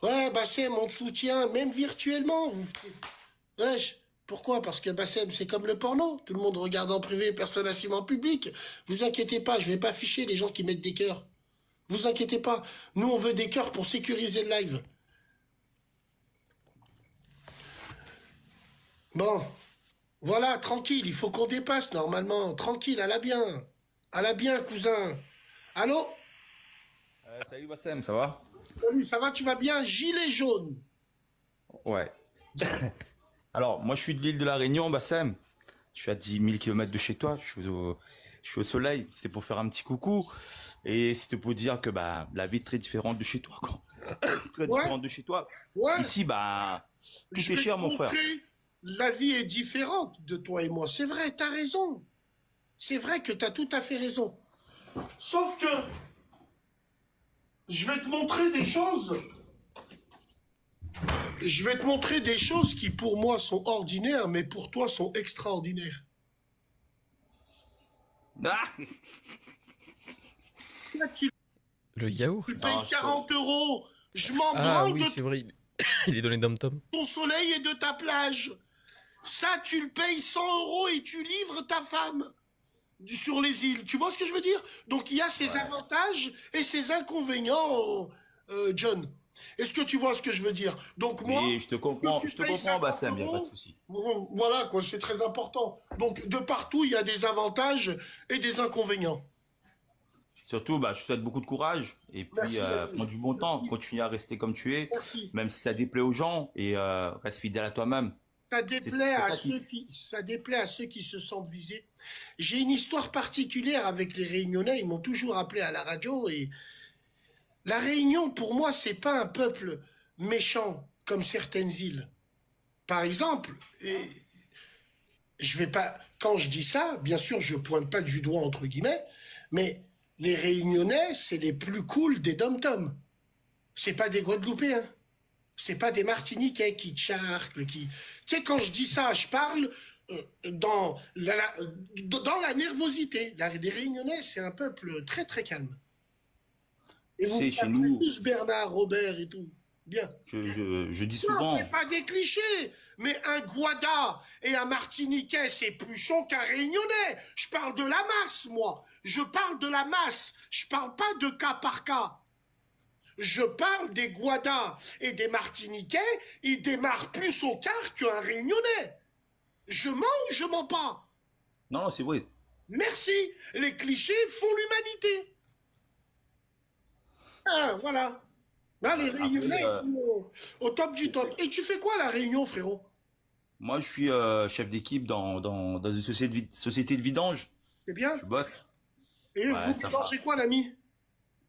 Ouais, Bassem, on te soutient, même virtuellement. Wesh. Pourquoi? Parce que Bassem, c'est comme le porno. Tout le monde regarde en privé, personne n'assume en public. Vous inquiétez pas, je vais pas afficher les gens qui mettent des cœurs. Vous inquiétez pas. Nous, on veut des cœurs pour sécuriser le live. Bon. Voilà, tranquille, il faut qu'on dépasse normalement. Tranquille, à la bien. À la bien, cousin. Allô? Salut Bassem, ça va? Salut, ça va, tu vas bien? Gilet jaune. Ouais. Alors, moi je suis de l'île de la Réunion, Bassem. Je suis à 10 000 km de chez toi, je suis au soleil. C'était pour faire un petit coucou. Et c'était pour dire que bah, la vie est très différente de chez toi, quoi. Très différente de chez toi. Ouais. Ici, bah, tout Je est vais cher, te mon frère. montrer, la vie est différente de toi et moi. C'est vrai, t'as raison. C'est vrai que t'as tout à fait raison. Sauf que je vais te montrer des choses. Je vais te montrer des choses qui pour moi sont ordinaires, mais pour toi sont extraordinaires. Ah Là, tu Le yaourt. payes Non, je te- 40 euros. Je m'en Ah branle oui, de c'est vrai. Il est dans les dom-toms. ton soleil et de ta plage. Ça, tu le payes 100 euros et tu livres ta femme sur les îles. Tu vois ce que je veux dire? Donc, il y a ses avantages et ses inconvénients, John. Est-ce que tu vois ce que je veux dire? Donc, moi, Oui, je te comprends, si tu je te payes comprends, 50 Bassem, y a pas de euros, souci. voilà, quoi, c'est très important. Donc, de partout, il y a des avantages et des inconvénients. Surtout, bah, je te souhaite beaucoup de courage. Et puis, Merci, David. prends du bon temps, continue à rester comme tu es, Merci. même si ça déplaît aux gens, et reste fidèle à toi-même. Ça déplaît c'est à ça qui- ça déplaît à ceux qui se sentent visés. J'ai une histoire particulière avec les Réunionnais. Ils m'ont toujours appelé à la radio et La Réunion, pour moi, c'est pas un peuple méchant comme certaines îles. Par exemple, je vais pas, quand je dis ça, bien sûr, je pointe pas du doigt entre guillemets, mais les Réunionnais, c'est les plus cool des dom-toms. C'est pas des Guadeloupéens. C'est pas des Martiniquais qui charclent, qui. Tu sais, quand je dis ça, je parle dans dans la nervosité. Les Réunionnais, c'est un peuple très très calme. Et Tu vous sais, chez appelez nous, tous Bernard, Robert et tout. Bien. je dis Non, souvent, c'est pas des clichés, mais un Guada et un Martiniquais, c'est plus chaud qu'un Réunionnais. Je parle de la masse, moi. Je parle de la masse. Je parle pas de cas par cas. Je parle des Guadas et des Martiniquais, ils démarrent plus au quart qu'un Réunionnais. Je mens ou je mens pas? non, c'est vrai. Merci. Les clichés font l'humanité. Ah, voilà. Là, les Réunionnais, Après, ils sont au top du top. Et tu fais quoi à la Réunion, frérot? moi, je suis chef d'équipe dans une société de vidange. C'est bien? Je bosse. Et Ouais, vous ça va. mangez quoi, l'ami?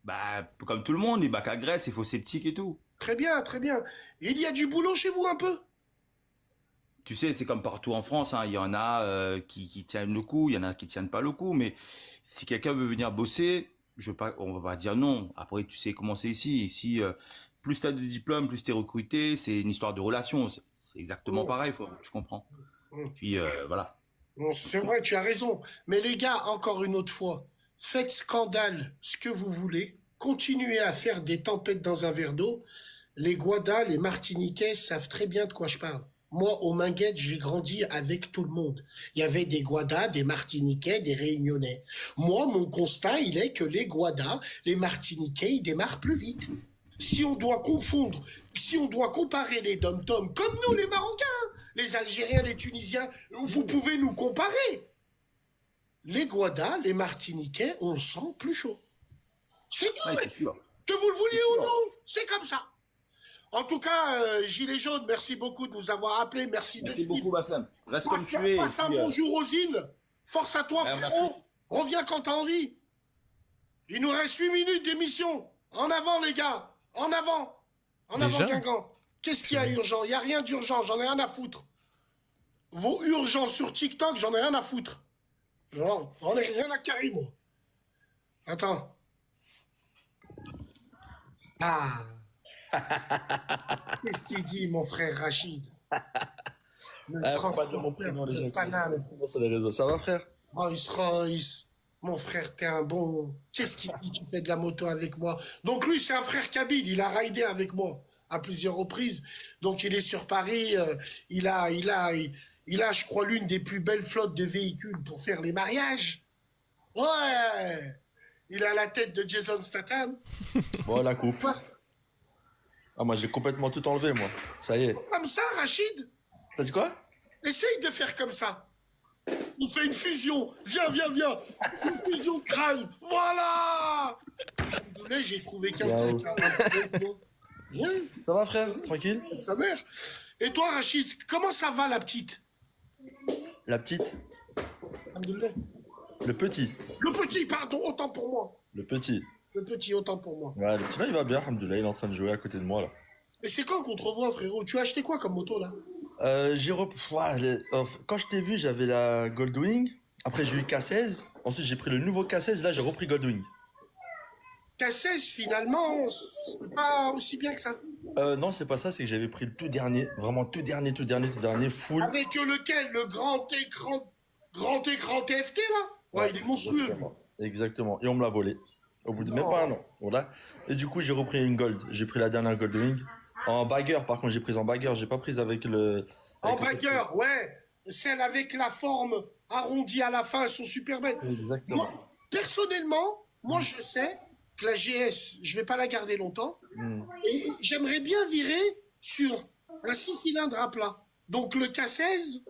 Bah, comme tout le monde, les bacs à graisse, les faux sceptiques et tout. Très bien, très bien. Il y a du boulot chez vous un peu? Tu sais, c'est comme partout en France, hein. Il y en a qui tiennent le coup, il y en a qui tiennent pas le coup. Mais si quelqu'un veut venir bosser, on va pas dire non. Après, tu sais comment c'est ici. Ici, plus tu as de diplômes, plus tu es recruté. C'est une histoire de relation. C'est exactement pareil, tu comprends. Puis voilà. Bon, c'est vrai, tu as raison. Mais les gars, encore une autre fois, faites scandale ce que vous voulez. Continuez à faire des tempêtes dans un verre d'eau. Les Guadas, les Martiniquais savent très bien de quoi je parle. Moi, au Minguette, j'ai grandi avec tout le monde. Il y avait des Guadas, des Martiniquais, des Réunionnais. Moi, mon constat, il est que les Guadas, les Martiniquais, ils démarrent plus vite. Si on doit confondre, si on doit comparer les dom-toms, comme nous, les Marocains, les Algériens, les Tunisiens, vous pouvez nous comparer. Les Guadas, les Martiniquais, on le sent plus chaud. C'est tout, Ouais, mec. c'est sûr. Que vous le C'est vouliez ou sûr. non, c'est comme ça. En tout cas, Gilet jaune, merci beaucoup de nous avoir appelés. Merci de Merci suivre. beaucoup, Bassem. Reste comme tu es. Passe un puis, bonjour aux îles. Force à toi, Ouais, frérot. Reviens quand t'as envie. Il nous reste 8 minutes d'émission. En avant, les gars. En avant. En avant, Déjà Guingamp. Qu'est-ce qu'il y a urgent? Il n'y a rien d'urgent. J'en ai rien à foutre. Vos urgences sur TikTok, j'en ai rien à foutre. J'en ai rien à carrer, moi. Attends. Ah. Qu'est-ce qu'il dit, mon frère Rachid? Le Faut pas dire mon transporteur prénom, les de gens qui Paname. me suivent sur les réseaux. Ça va, frère? Rolls Royce. Mon frère, t'es un bon. Qu'est-ce qu'il dit? Tu fais de la moto avec moi. Donc lui, c'est un frère kabyle. Il a raidé avec moi à plusieurs reprises. Donc il est sur Paris. Il a, je crois, l'une des plus belles flottes de véhicules pour faire les mariages. Ouais. Il a la tête de Jason Statham. Bon, la coupe. Ah, moi, j'ai complètement tout enlevé, moi. Ça y est. Comme ça, Rachid. T'as dit quoi? Essaye de faire comme ça. On fait une fusion. Viens, viens, viens. Une fusion de crâne. Voilà. Là, j'ai trouvé quelqu'un Wow. qui a un peu. Viens. Ça va, frère? Tranquille? Sa mère. Et toi, Rachid, comment ça va, la petite? La petite? Alhamdoulilah. Le petit? Le petit, pardon, autant pour moi. Le petit. Le petit, autant pour moi. Ouais, le petit, là, il va bien, alhamdoulilah. Il est en train de jouer à côté de moi, là. Et c'est quand qu'on te revoit, frérot? Tu as acheté quoi comme moto, là? Quand je t'ai vu, j'avais la Goldwing. Après, j'ai eu K16. Ensuite, j'ai pris le nouveau K16. Là, j'ai repris Goldwing. K16, finalement, c'est pas aussi bien que ça. Non, c'est pas ça. C'est que j'avais pris le tout dernier. Vraiment tout dernier, full. Avec lequel? Le grand écran TFT, là? Ouais, il est monstrueux. Exactement. Et on me l'a volé. Au bout de même Non. pas un an. Voilà. Et du coup, j'ai repris une Gold. J'ai pris la dernière Goldwing. En bagger, par contre, j'ai prise en bagger. J'ai pas prise avec le. En avec le- bagger, ouais. Celles avec la forme arrondie à la fin, elles sont super belles. Exactement. Moi, personnellement, moi, je sais que la GS, je vais pas la garder longtemps. Hmm. Et j'aimerais bien virer sur un 6 cylindres à plat. Donc le K16,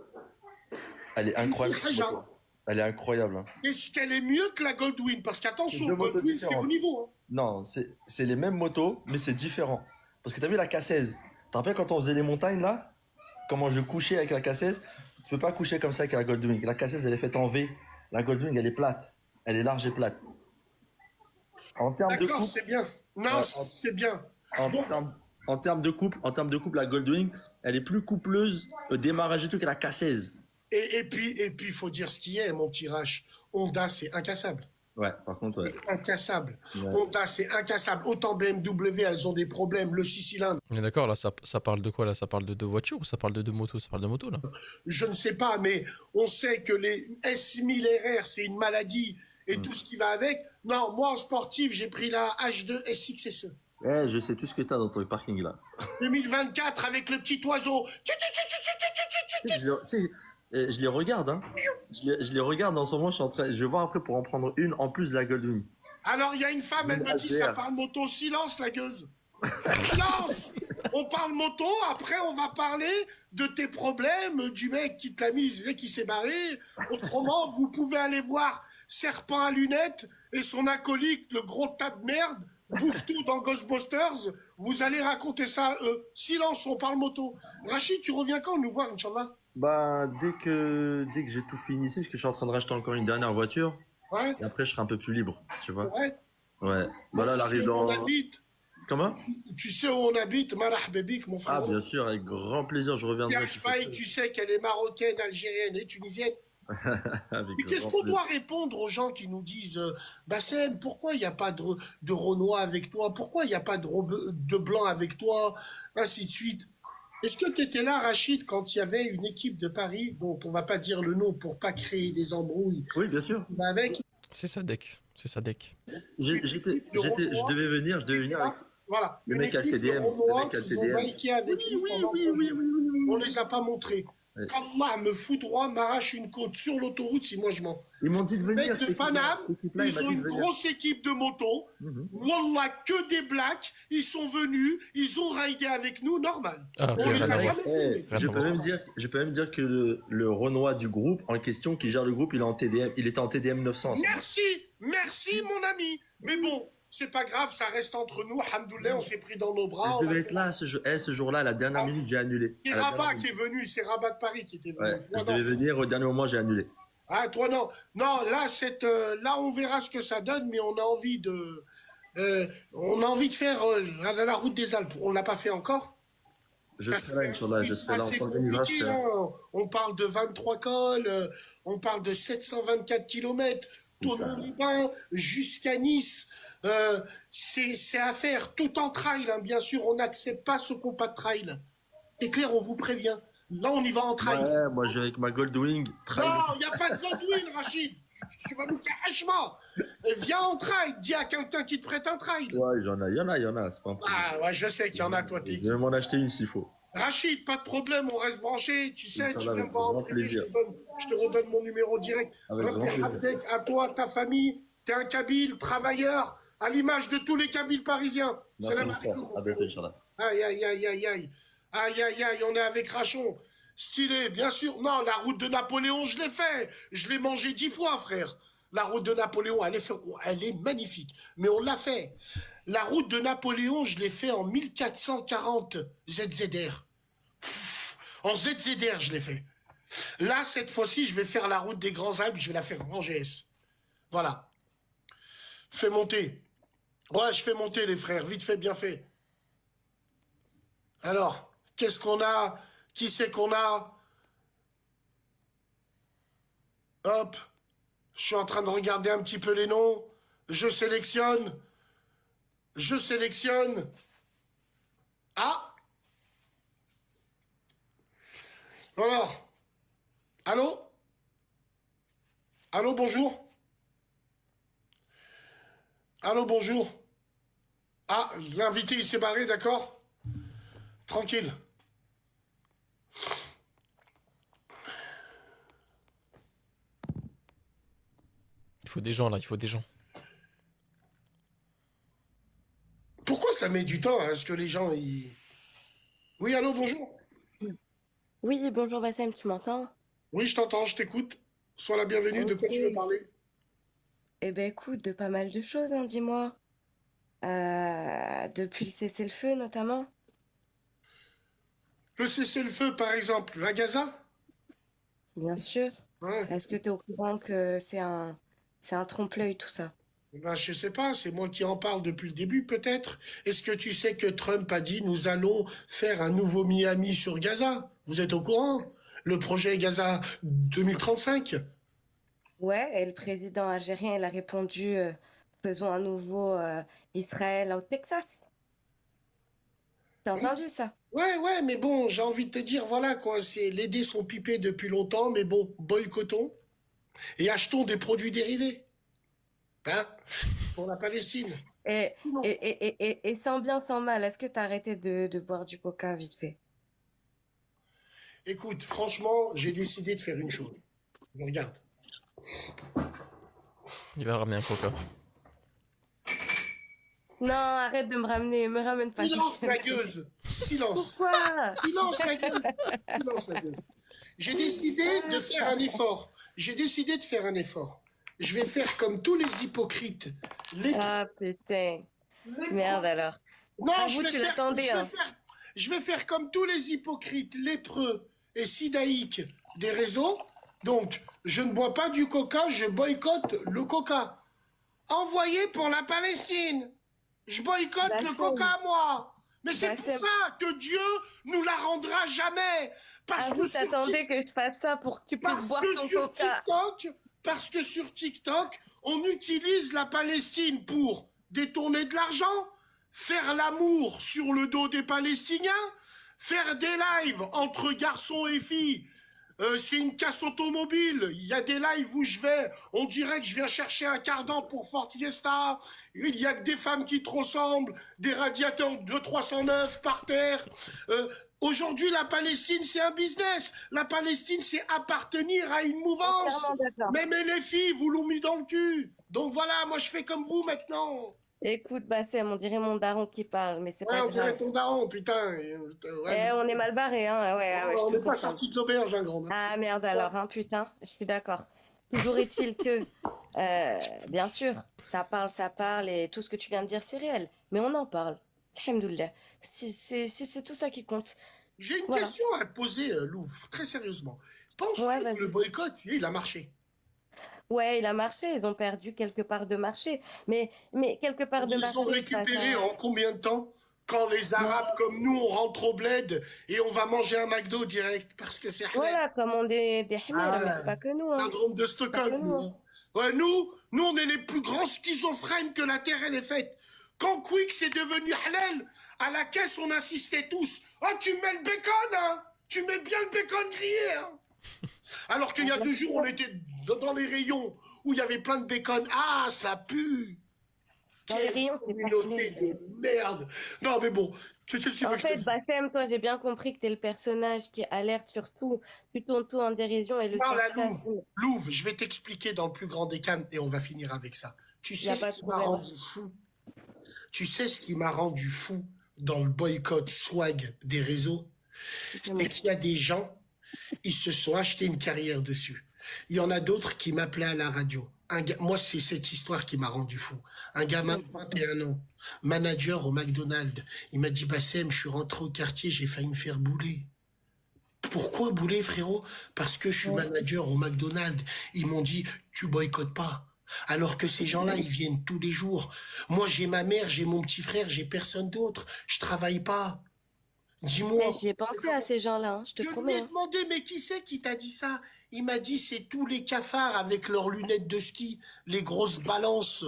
Elle est incroyable. Très bien. Elle est incroyable. Hein. est-ce qu'elle est mieux que la Goldwing? Parce qu'attention, C'est deux motos Goldwing, c'est différentes. au niveau. Hein. Non, c'est les mêmes motos, mais c'est différent. Parce que t'as vu la K16? T'as rappelé quand on faisait les montagnes là? Comment je couchais avec la K16? Tu peux pas coucher comme ça avec la Goldwing. La K16 elle est faite en V. La Goldwing elle est plate. Elle est large et plate. En termes de D'accord, couple, c'est bien. Non, ouais, c'est bien. en, Donc, en termes de couple, la Goldwing, elle est plus coupleuse au démarrage et tout que la K16. et puis, il faut dire ce qui est, mon petit Rach. Honda, c'est incassable. Ouais, par contre, ouais. C'est incassable. Ouais. Honda, c'est incassable. Autant BMW, elles ont des problèmes. Le 6 cylindres, On est d'accord, là, ça parle de quoi, là? Ça parle de deux voitures ou ça parle de deux motos? Ça parle de motos, là. je ne sais pas, mais on sait que les S1000 RR, c'est une maladie et tout ce qui va avec. Non, moi, en sportif, j'ai pris la H2 SXSE. Eh, je sais tout ce que t'as dans ton parking là. 2024 avec le petit oiseau. Tu sais, je les regarde, hein. Je les regarde en ce moment, je vais voir après pour en prendre une en plus de la Goldwing. Alors, il y a une femme, elle me dit, ça parle moto. Silence, la gueuse. Silence. On parle moto, après, on va parler de tes problèmes, du mec qui te l'a mise et qui s'est barré. Autrement, vous pouvez aller voir Serpent à lunettes et son acolyte, le gros tas de merde, Boustou dans Ghostbusters. Vous allez raconter ça à eux. Silence, on parle moto. Rachid, tu reviens quand nous voir, Inch'Allah? Bah, dès que j'ai tout fini ici, parce que je suis en train de racheter encore une dernière voiture, Ouais, et après je serai un peu plus libre, tu vois. ouais. Ouais. Voilà, elle Tu sais arrive où on dans. habite. Comment? Tu sais où on habite, Marah Bébik, mon Ah, frère. bien sûr, avec grand plaisir, je reviendrai. Tu sais qu'elle est marocaine, algérienne et tunisienne. Avec Mais qu'est-ce grand qu'on plaisir. doit répondre aux gens qui nous disent Bassem, pourquoi il n'y a pas de Renoir avec toi? Pourquoi il n'y a pas de Blanc avec toi? Ainsi de suite. Est-ce que tu étais là, Rachid, quand il y avait une équipe de Paris, dont on va pas dire le nom pour pas créer des embrouilles? Oui, bien sûr. Avec C'est Sadek. C'est Sadek. Je devais venir avec voilà, le une mec à équipe de TDM. Le Renois mec à qui ont TDM. biké avec nous pendant on les a pas montrés. Ouais. Qu'Allah me fout droit, m'arrache une côte sur l'autoroute si moi je mens. Ils m'ont dit de Les venir, mecs de Paname, équipe-là, ils ont une grosse équipe de motos. Mhm. Wallah, que des blacks. Ils sont venus, ils ont raidé avec nous, normal. Ah, ok, On les rien a à voir. jamais filmés. Je peux même dire que le Renoir du groupe en question qui gère le groupe, il était en TDM 900. Merci mon ami. Mais bon, c'est pas grave, ça reste entre nous. Alhamdoulilah, on s'est pris dans nos bras. Je devais être là ce jour-là, à la dernière minute, j'ai annulé. C'est À la Rabat dernière qui est minute. venu, c'est Rabat de Paris qui était venu. Ouais, Toi, je non. devais venir au dernier moment, j'ai annulé. Ah, toi non. Non, là, là, on verra ce que ça donne, mais on a envie de faire la route des Alpes. On l'a pas fait encore. Je serai là, Inch'Allah, je serai là, on C'est s'organisera. compliqué, hein. On parle de 23 cols, on parle de 724 km, Thonon-les-Bains jusqu'à Nice. C'est à faire tout en trail, hein. Bien sûr, on n'accepte pas ce compas de trail. C'est clair, on vous prévient. Là, on y va en trail. Ouais, moi, je vais avec ma Goldwing. Non, il n'y a pas de Goldwyn, Rachid. Tu vas nous faire hachement. Viens en trail. Dis à quelqu'un qui te prête un trail. Ouais, il y en a, c'est pas un problème. Ah, ouais, je sais qu'il y en a, toi, t'es Je vais m'en acheter une s'il faut. Rachid, pas de problème, on reste branché. Tu sais, tu Inch'Allah, viens me avec voir en grand privé, plaisir. je te redonne mon numéro direct. Avec grand plaisir. Abdek, à toi, ta famille, t'es un Kabyle, travailleur, à l'image de tous les Kabyles parisiens. Merci, Salam mon frère. alaikum. À bientôt, Inch'Allah. Aïe, aïe, aïe, aïe, aïe. Aïe, aïe, aïe, on est avec Rachon. Stylé, bien sûr. Non, la route de Napoléon, je l'ai fait. Je l'ai mangé 10 fois, frère. La route de Napoléon, elle est magnifique. Mais on l'a fait. La route de Napoléon, je l'ai fait en 1440 ZZR. Pff, en ZZR, je l'ai fait. Là, cette fois-ci, je vais faire la route des Grands Alpes. Je vais la faire en GS. Voilà. Fais monter. Ouais, je fais monter, les frères. Vite fait, bien fait. Alors, qu'est-ce qu'on a? Qui c'est qu'on a? Hop. Je suis en train de regarder un petit peu les noms. Je sélectionne. Je sélectionne. Ah. Alors. Allô? Allô, bonjour? Allô, bonjour? Ah, l'invité, il s'est barré, d'accord? Tranquille. Il faut des gens, là, il faut des gens. Pourquoi ça met du temps à ce que les gens... Oui, allô, bonjour? Oui, bonjour Bassem, tu m'entends? Oui, je t'entends, je t'écoute. Sois la bienvenue, de quoi Ok. tu veux parler? Eh ben écoute, de pas mal de choses, hein, dis-moi. Depuis le cessez-le-feu notamment. Le cessez-le-feu, par exemple, à Gaza? Bien sûr. Ouais. Est-ce que tu es au courant que c'est un trompe-l'œil tout ça? Ben, je sais pas, c'est moi qui en parle depuis le début, peut-être. Est-ce que tu sais que Trump a dit nous allons faire un nouveau Miami sur Gaza? Vous êtes au courant? Le projet Gaza 2035? Ouais, et le président algérien, il a répondu, faisons un nouveau Israël au Texas. T'as entendu ça? Ouais, mais bon, j'ai envie de te dire, voilà quoi, les dés sont pipés depuis longtemps, mais bon, boycottons et achetons des produits dérivés. Hein? Pour la Palestine. Et, Sinon, et sans bien, sans mal, est-ce que t'as arrêté de boire du coca vite fait? écoute, franchement, j'ai décidé de faire une chose. Regarde. Il va ramener un coca. Non, arrête de me ramener, me ramène pas. Silence la gueuse. Silence. Pourquoi? Silence la gueuse. Silence la gueuse. J'ai décidé de faire un effort. J'ai décidé de faire un effort. Je vais faire comme tous les hypocrites. Ah putain. Merde alors. Non, Avoue, tu l'attendais, hein. Je vais faire comme tous les hypocrites lépreux et sidaïques des réseaux. Donc, je ne bois pas du coca, je boycotte le coca. Envoyé pour la Palestine. Je boycotte le coca, moi. Mais c'est pour ça que Dieu nous la rendra jamais. Parce que t'attendais que je fasse ça pour que tu puisses boire ton coca. Parce que sur TikTok, on utilise la Palestine pour détourner de l'argent, faire l'amour sur le dos des Palestiniens, faire des lives entre garçons et filles. C'est une casse automobile. Il y a des lives où je vais, on dirait que je viens chercher un cardan pour Ford Fiesta. Il y a que des femmes qui te ressemblent, des radiateurs de 309 par terre. Aujourd'hui, la Palestine, c'est un business. La Palestine, c'est appartenir à une mouvance. Même les filles, vous l'ont mis dans le cul. Donc voilà, moi je fais comme vous maintenant. Écoute, Bassem, on dirait mon daron qui parle, mais c'est pas grave. On dirait ton daron, putain. On est mal barré, hein. Ouais, on n'est pas sorti de l'auberge, hein, grand. Ah merde alors, hein, putain, je suis d'accord. Toujours est-il que, bien sûr, ça parle, et tout ce que tu viens de dire, c'est réel. Mais on en parle. Alhamdoulilah. C'est tout ça qui compte. J'ai une question à te poser, Louf, très sérieusement. Penses-tu que le boycott, il a marché? Ouais, il a marché, ils ont perdu quelque part de marché. Mais quelque part de marché... Ils ont récupéré en combien de temps? Quand les Arabes comme nous, on rentre au bled et on va manger un McDo direct, parce que c'est... Voilà, comme on est des himars, mais c'est pas que nous. Hein. Syndrome de Stockholm, nous. Ouais, nous, on est les plus grands schizophrènes que la Terre, elle est faite. Quand Quick c'est devenu halal, à la caisse, on insistait tous. Ah, tu mets le bacon, hein? Tu mets bien le bacon grillé, hein? Alors qu'il y a 2 jours, on était dans les rayons où il y avait plein de bacon. Ah, ça pue! Quelle communauté de merde! Non, mais bon, qu'est-ce que tu veux En fait, Bassem, toi, j'ai bien compris que t'es le personnage qui alerte sur tout. Tu tournes tout en dérision et le... Non, la Louve, je vais t'expliquer dans le plus grand des calmes et on va finir avec ça. Tu sais ce qui m'a rendu fou? Tu sais ce qui m'a rendu fou dans le boycott swag des réseaux? C'est qu'il y a des gens, ils se sont achetés une carrière dessus. Il y en a d'autres qui m'appelaient à la radio. Moi, c'est cette histoire qui m'a rendu fou. Un gamin de 21 ans, manager au McDonald's, il m'a dit, Bassem, je suis rentré au quartier, j'ai failli me faire bouler. Pourquoi bouler, frérot? Parce que je suis manager au McDonald's. Ils m'ont dit, tu boycottes pas. Alors que ces gens-là, ils viennent tous les jours. Moi, j'ai ma mère, j'ai mon petit frère, j'ai personne d'autre. Je travaille pas. Dis-moi. Mais j'y ai pensé à ces gens-là, hein, je te promets. Je lui ai demandé, mais qui c'est qui t'a dit ça? Il m'a dit, c'est tous les cafards avec leurs lunettes de ski, les grosses balances.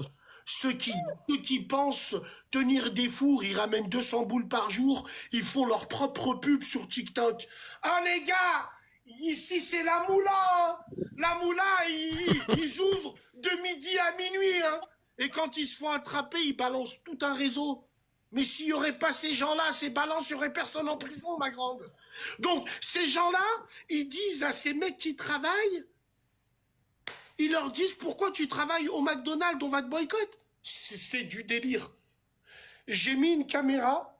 Ceux qui pensent tenir des fours, ils ramènent 200 boules par jour, ils font leur propre pub sur TikTok. Ah les gars, ici c'est la moula, hein. La moula, ils ouvrent de midi à minuit, hein. Et quand ils se font attraper, ils balancent tout un réseau. Mais s'il n'y aurait pas ces gens-là, ces balances, il n'y aurait personne en prison, ma grande. Donc, ces gens-là, ils disent à ces mecs qui travaillent, ils leur disent, pourquoi tu travailles au McDonald's, on va te boycotter. C'est du délire. J'ai mis une caméra.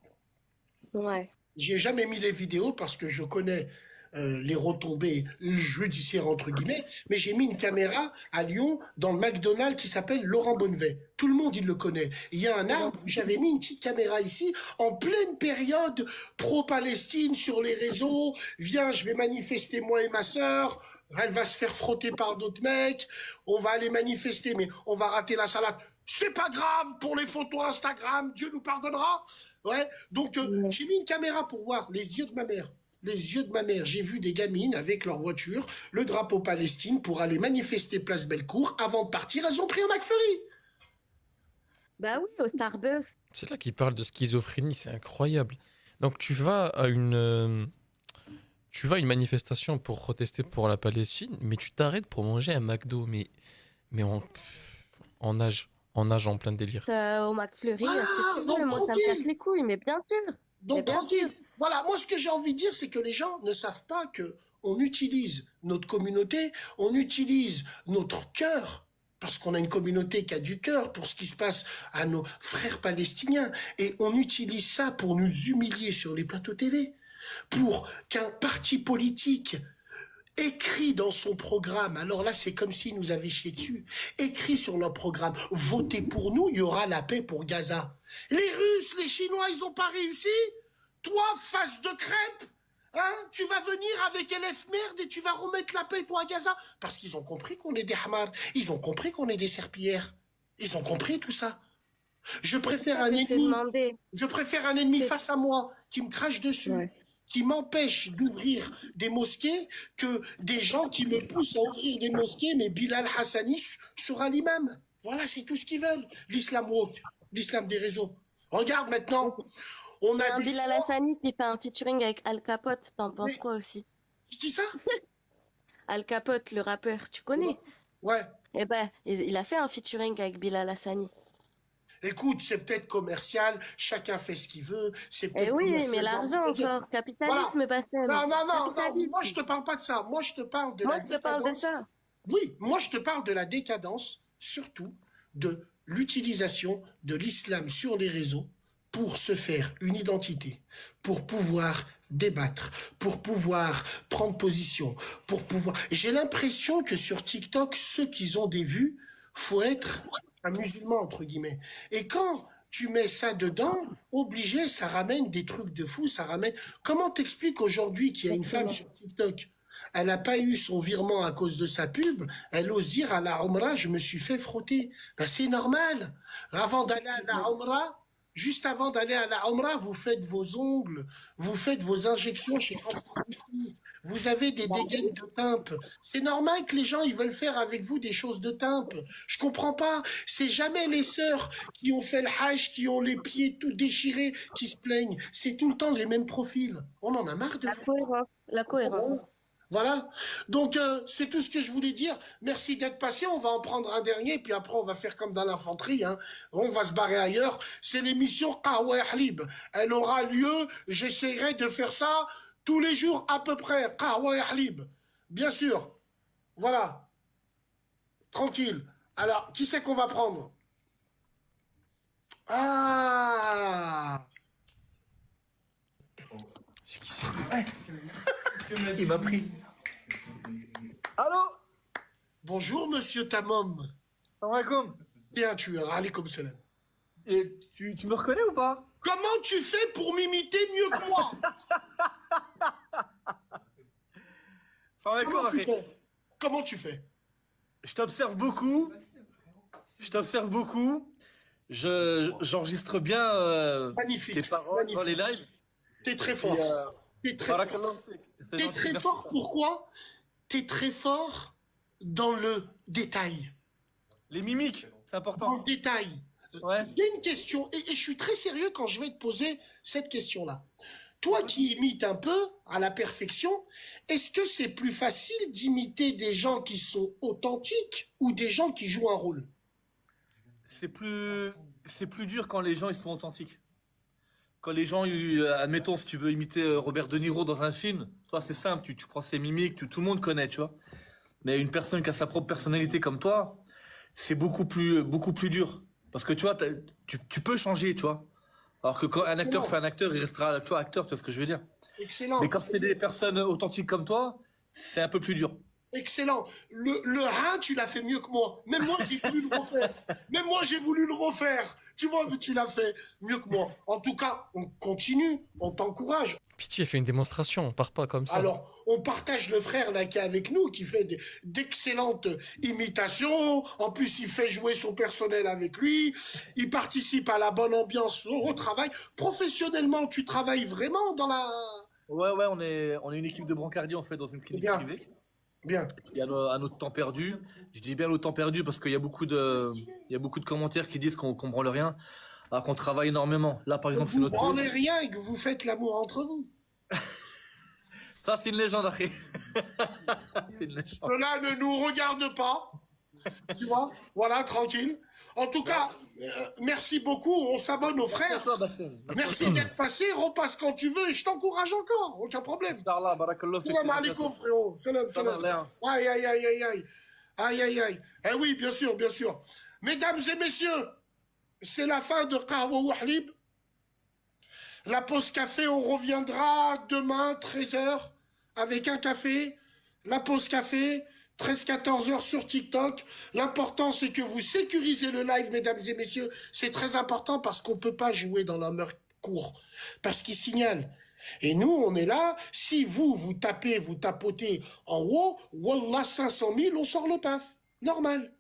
Ouais. J'ai jamais mis les vidéos parce que je connais les retombées judiciaires, entre guillemets, mais j'ai mis une caméra à Lyon dans le McDonald's qui s'appelle Laurent Bonnevet. Tout le monde, il le connaît. Il y a un arbre, j'avais mis une petite caméra ici, en pleine période pro-Palestine sur les réseaux. Viens, je vais manifester moi et ma sœur. Elle va se faire frotter par d'autres mecs. On va aller manifester, mais on va rater la salade. C'est pas grave pour les photos Instagram, Dieu nous pardonnera. Ouais. Donc, j'ai mis une caméra pour voir les yeux de ma mère. Les yeux de ma mère. J'ai vu des gamines avec leur voiture, le drapeau Palestine pour aller manifester place Bellecour. Avant de partir, elles ont pris un McFlurry. Bah oui, au Starbucks. C'est là qu'il parle de schizophrénie, c'est incroyable. Donc tu vas à une manifestation pour protester pour la Palestine, mais tu t'arrêtes pour manger un McDo, mais en nage en plein délire. Au McFlurry, Ah, c'est donc cool, moi ça me tranquille. casse les couilles, mais bien sûr. Donc Mais bien tranquille. sûr. Voilà, moi ce que j'ai envie de dire, c'est que les gens ne savent pas que on utilise notre communauté, on utilise notre cœur, parce qu'on a une communauté qui a du cœur pour ce qui se passe à nos frères palestiniens, et on utilise ça pour nous humilier sur les plateaux TV, pour qu'un parti politique écrit dans son programme, alors là c'est comme s'ils nous avaient chié dessus, écrit sur leur programme, votez pour nous, il y aura la paix pour Gaza. Les Russes, les Chinois, ils ont pas réussi. Toi, face de crêpe, hein, tu vas venir avec LF merde et tu vas remettre la paix, toi, à Gaza. Parce qu'ils ont compris qu'on est des hamars, ils ont compris qu'on est des serpillères. Ils ont compris tout ça. Je préfère un ennemi face à moi qui me crache dessus, qui m'empêche d'ouvrir des mosquées, que des gens qui me poussent à ouvrir des mosquées, mais Bilal Hassani sera l'imam. Voilà, c'est tout ce qu'ils veulent. L'islam woke, l'islam des réseaux. Regarde maintenant, on a des Bilal Hassani qui fait un featuring avec Al Capote, t'en penses quoi aussi? Qui ça? Al Capote, le rappeur, tu connais? Ouais. Eh ben, il a fait un featuring avec Bilal Hassani. Écoute, c'est peut-être commercial, chacun fait ce qu'il veut, c'est Eh peut-être oui, commercial, mais j'ai envie l'argent de dire. encore, capitalisme, Bassem. Non, Capitalisme. moi je te parle pas de ça, moi je te parle de Moi, la je te parle de décadence. ça. Oui, moi je te parle de la décadence, surtout de l'utilisation de l'islam sur les réseaux pour se faire une identité, pour pouvoir débattre, pour pouvoir prendre position, pour pouvoir... J'ai l'impression que sur TikTok, ceux qui ont des vues, faut être un musulman, entre guillemets. Et quand tu mets ça dedans, obligé, ça ramène des trucs de fou, ça ramène... Comment t'expliques aujourd'hui qu'il y a une femme sur TikTok, elle n'a pas eu son virement à cause de sa pub, elle ose dire à la Omra, je me suis fait frotter. Ben, c'est normal. Avant d'aller à la Omra, juste avant d'aller à la Omra, vous faites vos ongles, vous faites vos injections chez Hassan. Vous avez des dégaines de timpe. C'est normal que les gens ils veulent faire avec vous des choses de timpe. Je comprends pas. C'est jamais les sœurs qui ont fait le hajj, qui ont les pieds tout déchirés, qui se plaignent. C'est tout le temps les mêmes profils. On en a marre de La cohérence. Voilà. Donc, c'est tout ce que je voulais dire. Merci d'être passé. On va en prendre un dernier, puis après, on va faire comme dans l'infanterie. Hein. On va se barrer ailleurs. C'est l'émission Qahwa Ahlib. Elle aura lieu. J'essaierai de faire ça tous les jours à peu près. Qahwa Ahlib. Bien sûr. Voilà. Tranquille. Alors, qui c'est qu'on va prendre? Ah! C'est qui ça? Il m'a pris. Allô? Bonjour, monsieur Tamom. Salam alaikum. Bien, tu es alaikum salam. Et tu me reconnais ou pas? Comment tu fais pour m'imiter mieux que moi? Salam alaikum, Comment tu Akhi. fais? Comment tu fais? Je t'observe beaucoup. Je t'observe beaucoup. J'enregistre bien Magnifique. tes paroles Magnifique. dans les lives. T'es très fort. T'es très fort. Barakallah, c'est T'es gentil, très merci. fort, pourquoi? T'es très fort dans le détail. Les mimiques, c'est Dans important. le détail. Ouais. J'ai une question, et je suis très sérieux quand je vais te poser cette question-là. Toi qui imites un peu à la perfection, est-ce que c'est plus facile d'imiter des gens qui sont authentiques ou des gens qui jouent un rôle? C'est plus dur quand les gens ils sont authentiques. Quand les gens, admettons, si tu veux imiter Robert De Niro dans un film, toi c'est simple, tu prends ses mimiques, tout le monde connaît, tu vois. Mais une personne qui a sa propre personnalité comme toi, c'est beaucoup plus dur. Parce que tu vois, tu peux changer, tu vois. Alors que quand un acteur fait un acteur, il restera, tu vois, acteur, tu vois ce que je veux dire. Excellent. Mais quand c'est des personnes authentiques comme toi, c'est un peu plus dur. Excellent. Le hein, tu l'as fait mieux que moi. Même moi, j'ai voulu le refaire. Même moi, j'ai voulu le refaire. Tu vois, mais tu l'as fait mieux que moi. En tout cas, on continue, on t'encourage. Pitié, fais une démonstration, on part pas comme ça. Alors, on partage le frère là qui est avec nous, qui fait d'excellentes imitations. En plus, il fait jouer son personnel avec lui. Il participe à la bonne ambiance au travail. Professionnellement, tu travailles vraiment dans la... Ouais, on est une équipe de brancardiers en fait dans une clinique Bien. privée. Bien. Il y a à notre temps perdu. Je dis bien notre temps perdu parce qu'il y a beaucoup de commentaires qui disent qu'on branle rien, alors qu'on travaille énormément. Là, par exemple, c'est Vous notre tour. branlez rien et que vous faites l'amour entre vous. Ça, c'est une légende, après. C'est une légende. Cela ne nous regarde pas. Tu vois? Voilà, tranquille. En tout cas, merci beaucoup. On s'abonne aux frères. Merci d'être passé. Repasse quand tu veux et je t'encourage encore. Aucun problème. Inch'Allah, barakallah. Salam alaikum, frérot. Salam, salam. Aïe, aïe, aïe, aïe, aïe. Aïe, aïe, aïe. Eh oui, bien sûr, bien sûr. Mesdames et messieurs, c'est la fin de Qahwa ou Halib. La pause café, on reviendra demain, 13h, avec un café. La pause café, 13-14h sur TikTok. L'important, c'est que vous sécurisez le live, mesdames et messieurs. C'est très important parce qu'on ne peut pas jouer dans la meurtre court. Parce qu'il signale. Et nous, on est là. Si vous tapez, vous tapotez en haut, Wallah, 500 000, on sort le paf. Normal.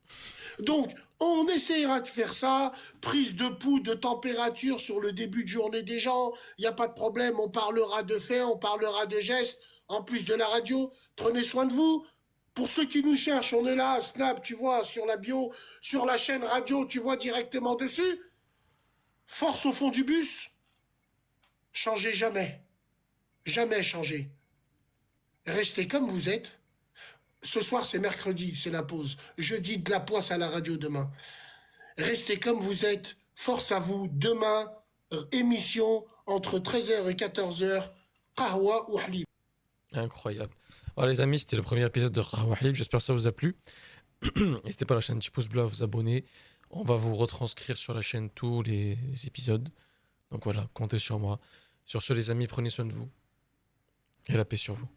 Donc, on essayera de faire ça. Prise de pouls, de température sur le début de journée des gens. Il n'y a pas de problème. On parlera de faits, on parlera de gestes. En plus de la radio, prenez soin de vous. Pour ceux qui nous cherchent, on est là, Snap, tu vois, sur la bio, sur la chaîne radio, tu vois directement dessus. Force au fond du bus. Changez jamais. Jamais changer. Restez comme vous êtes. Ce soir, c'est mercredi, c'est la pause. Jeudi, de la poisse à la radio demain. Restez comme vous êtes. Force à vous. Demain, émission entre 13h et 14h. Qahwa ou Halib. Incroyable. Voilà les amis, c'était le premier épisode de Qahwa Halib. J'espère que ça vous a plu. N'hésitez pas à lâcher un petit pouce bleu, à vous abonner. On va vous retranscrire sur la chaîne tous les épisodes. Donc voilà, comptez sur moi. Sur ce les amis, prenez soin de vous. Et la paix sur vous.